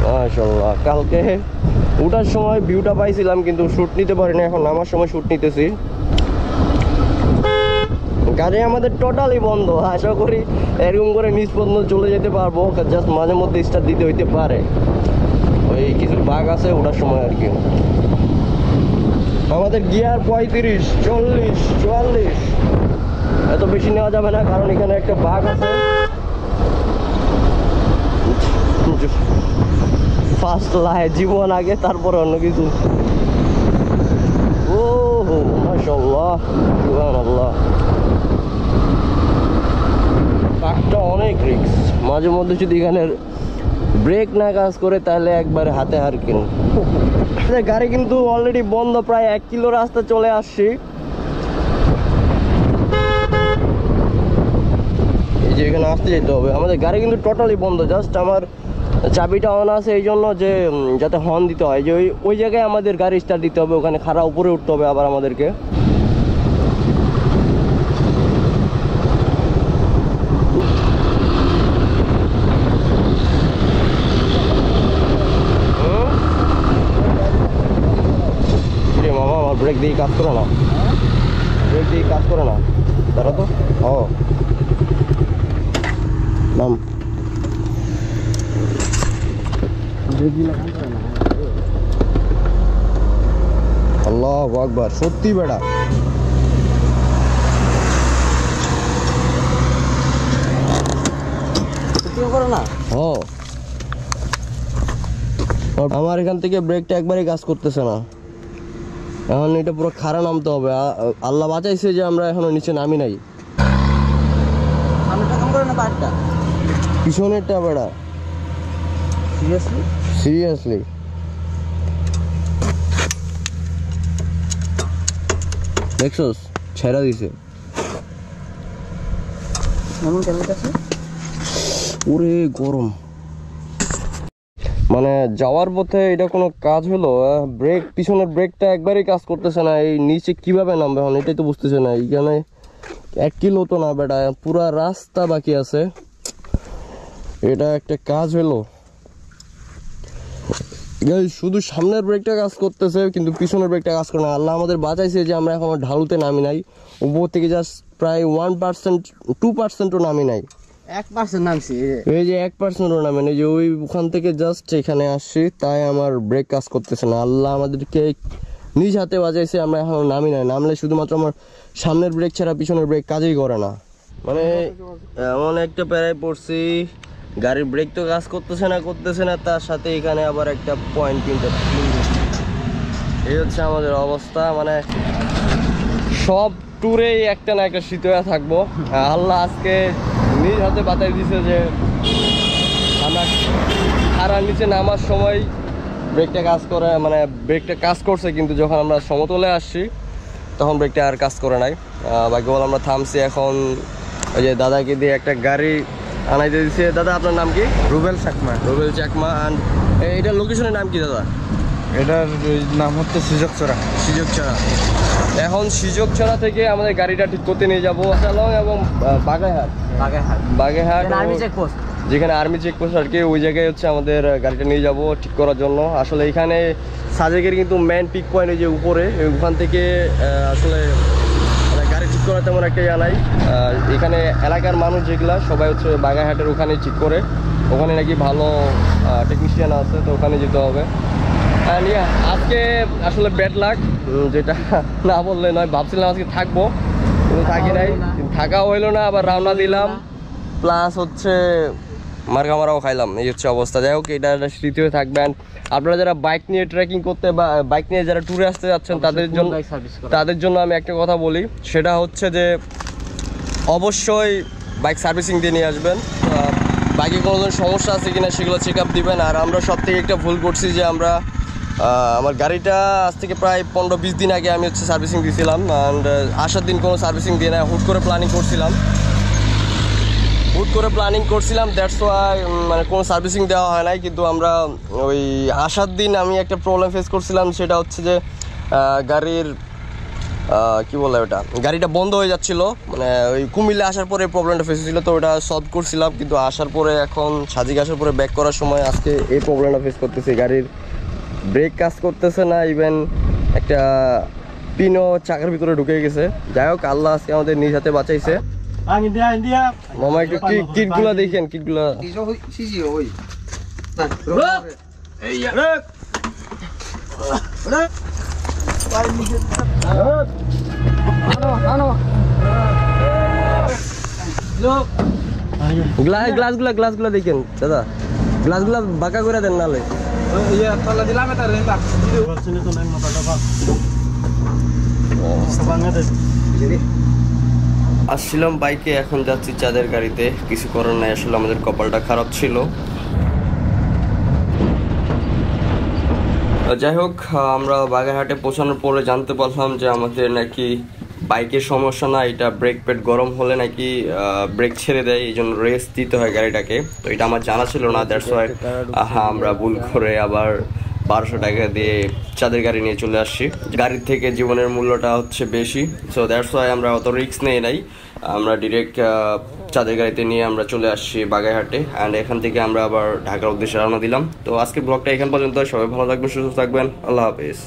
মাশাআল্লাহ, কালকে ওঠার সময় ভিউটা পাইছিলাম কিন্তু শ্যুট নিতে পারিনি, এখন নামার সময় শ্যুট নিতেছি। গাড়ি আমাদের টোটালি বন্ধ, আশা করি এরকম করে নিচ পর্যন্ত চলে যেতে পারবো, জাস্ট মাঝে মধ্যে স্টার্ট দিতে হইতে পারে, ওই কিছু বাগ আছে ওঠার সময় আর কি। আমাদের গিয়ার 35, 40, 44, এত বেশি নেওয়া যাবে না কারণ এখানে একটা বাগ আছে। ফার্স্ট লাহে জীবন আগে, তারপরে অন্য কিছু। ও মাশাআল্লাহ, সুবহানাল্লাহ। কাজটা অনেক রিস্ক, মাঝে মধ্যে যদি এখানের ব্রেক না কাজ করে তাহলে একবারে হাতে হার কিন। গাড়ি কিন্তু অলরেডি বন্ধ, প্রায় 1 কিলো রাস্তা চলে আসছি। এই যে এখানে আসতে যেতে হবে, আমাদের গাড়ি কিন্তু টোটালি বন্ধ। জাস্ট আমার চাবিটা অন আছে এই জন্য যে যাতে হর্ন দিতে হয়, যে ওই জায়গায় আমাদের গাড়ি স্টার্ট দিতে হবে, ওখানে খাড়া উপরে উঠতে হবে আবার আমাদেরকে। মামা আমার ব্রেক দিয়ে কাজ করে না, ব্রেক দিয়ে কাজ করে না, দাঁড়া তো। ও নাম আল্লাহু আকবার, সত্যি বেড়া। আমার এখান থেকে ব্রেকটা একবারই কাজ করতেছে না, এখন এটা পুরো খাড়া নামতে হবে। আল্লাহ বাঁচাইছে যে আমরা এখনো নিচে নামি নাই। পিছনেরটা বেড়া, সিরিয়াসলি দেখছোস, ছেড়া দিছে। ওরে গরম, মানে যাওয়ার পথে এটা কোনো কাজ হলো? ব্রেক, পিছনের ব্রেকটা একবারই কাজ করতেছে না, এই নিচে কিভাবে নামবে এখন এটাই তো বুঝতেছে না। এইখানে 1 কিলো তো না বেটা, পুরা রাস্তা বাকি আছে, এটা একটা কাজ হলো। শুধু সামনের ব্রেকটা কাজ করতেছে কিন্তু পিছনের ব্রেকটা কাজ করে না। আল্লাহ আমাদের বাঁচাইছে যে আমরা এখন ঢালুতে নামি নাই, উপর থেকে জাস্ট প্রায় 1%, 2%ও নামি নাই, 1% নামছি। এই যে 1%ও নামে নাই, যে ওখান থেকে জাস্ট এখানে আসছি, তাই আমার ব্রেক কাজ করতেছে না। আল্লাহ আমাদেরকে নিজ হাতে বাজাইছে, আমরা এখন নামি নাই, নামলে শুধুমাত্র আমার সামনের ব্রেক ছাড়া পিছনের ব্রেক কাজই করে না। মানে এমন একটা প্যারায় পড়ছি, গাড়ির ব্রেক তো কাজ করতেছে না, তার সাথে এখানে আবার একটা পয়েন্ট কিনতে। এই হচ্ছে আমাদের অবস্থা, মানে সব ট্যুরেই একটা না একটা শীত হয়ে থাকবো। আল্লাহ আজকে নিজ হাতে বাতাই দিছে যে আমরা খাড়ার নিচে নামার সময় ব্রেকটা কাজ করে, মানে ব্রেকটা কাজ করছে, কিন্তু যখন আমরা সমতলে আসছি তখন ব্রেকটা আর কাজ করে নাই। বাকি বল আমরা থামছি, এখন ওই যে দাদাকে দিয়ে একটা গাড়ি আনাইতে দিচ্ছে। দাদা আপনার নাম কি? রুবেল চাকমা। রুবেল চাকমা। অ্যান্ড এটার লোকেশনের নাম কি দাদা? এটার নাম হচ্ছে সুযোগছড়া। সুযোগছড়া। এখন সুযোগছড়া থেকে আমাদের গাড়িটা ঠিক করতে নিয়ে যাবো চালং এবং বাগেরহাট। বাগেরহাট আর্মি চেকপোস্ট, যেখানে আর্মি চেকপোস্ট আর কি, ওই জায়গায় হচ্ছে আমাদের গাড়িটা নিয়ে যাব ঠিক করার জন্য। আসলে এখানে সাজেকের কিন্তু মেন পিক পয়েন্ট যে উপরে, ওখান থেকে আসলে গাড়ি ঠিক করা তেমন একটা ইয়া নাই। এখানে এলাকার মানুষ যেগুলা সবাই হচ্ছে বাগেরহাটের ওখানে ঠিক করে, ওখানে নাকি ভালো টেকনিশিয়ান আছে, তো ওখানে যেতে হবে। অ্যান্ড আজকে আসলে ব্যাড লাক, যেটা না বললে নয়। ভাবছিলাম আজকে থাকবো, কিন্তু থাকি নাই, থাকাও হইলো না, আবার রওনা দিলাম, প্লাস হচ্ছে মারাও খাইলাম। এই হচ্ছে অবস্থা। যাই হোক, এটা একটা স্মৃতি হয়ে থাকবেন। আপনারা যারা বাইক নিয়ে ট্রেকিং করতে বা বাইক নিয়ে যারা ট্যুরে আসতে যাচ্ছেন তাদের জন্য আমি একটা কথা বলি, সেটা হচ্ছে যে অবশ্যই বাইক সার্ভিসিং দিয়ে নিয়ে আসবেন। বাইকে কোনো ধরনের সমস্যা আছে কিনা সেগুলো চেক আপ দিবেন। আর আমরা সব থেকে একটা ভুল করছি যে আমরা আমার গাড়িটা আজ থেকে প্রায় 15-20 দিন আগে আমি হচ্ছে সার্ভিসিং দিয়েছিলাম। অ্যান্ড আসার দিন কোনো সার্ভিসিং দিয়ে না, হুট করে প্ল্যানিং করছিলাম, দ্যাটস ওয়াই মানে কোনো সার্ভিসিং দেওয়া হয় নাই। কিন্তু আমরা ওই আসার দিন আমি একটা প্রবলেম ফেস করছিলাম, সেটা হচ্ছে যে গাড়ির কি বলে ওটা, গাড়িটা বন্ধ হয়ে যাচ্ছিলো। মানে ওই কুমিল্লা আসার পরে প্রবলেমটা ফেস হয়েছিলো, তো ওটা সলভ করছিলাম। কিন্তু আসার পরে এখন সাজিক আসার পরে ব্যাক করার সময় আজকে এই প্রবলেমটা ফেস করতেছি। গাড়ির ব্রেক কাজ করতেছে না, ইভেন একটা পিনও চাকার ভিতরে ঢুকে গেছে। যাই হোক, আল্লাহ আজকে আমাদের নিজ হাতে বাঁচাইছে। মামা একটু কিটগুলো দেখেন, কিটগুলো গ্লাসগুলো দেখেন দাদা, গ্লাসগুলো বাঁকা করে দেন নালে। আসছিলাম বাইকে, এখন যাচ্ছি চাঁদের গাড়িতে। কিছু করার নাই, আসলে আমাদের কপালটা খারাপ ছিল। যাই হোক, আমরা বাগেরহাটে পৌঁছানোর পরে জানতে পারলাম যে আমাদের নাকি বাইকের সমস্যা না, এটা ব্রেক প্যাড গরম হলে নাকি ব্রেক ছেড়ে দেয়, এই জন্য রেস্ট দিতে হয় গাড়িটাকে। তো এটা আমার জানা ছিল না, দ্যাটস ওয়াই আমরা ভুল করে আবার 1200 টাকা দিয়ে চাঁদের গাড়ি নিয়ে চলে আসছি। গাড়ির থেকে জীবনের মূল্যটা হচ্ছে বেশি, সো দ্যাটস ওয়াই আমরা অত রিস্ক নেই নাই। আমরা ডিরেক্ট চাঁদের গাড়িতে নিয়ে আমরা চলে আসছি বাগেরহাটে। অ্যান্ড এখান থেকে আমরা আবার ঢাকার উদ্দেশ্যে রওনা দিলাম। তো আজকের ব্লগটা এখান পর্যন্ত। সবাই ভালো থাকবেন, সুস্থ থাকবেন, আল্লাহ হাফেজ।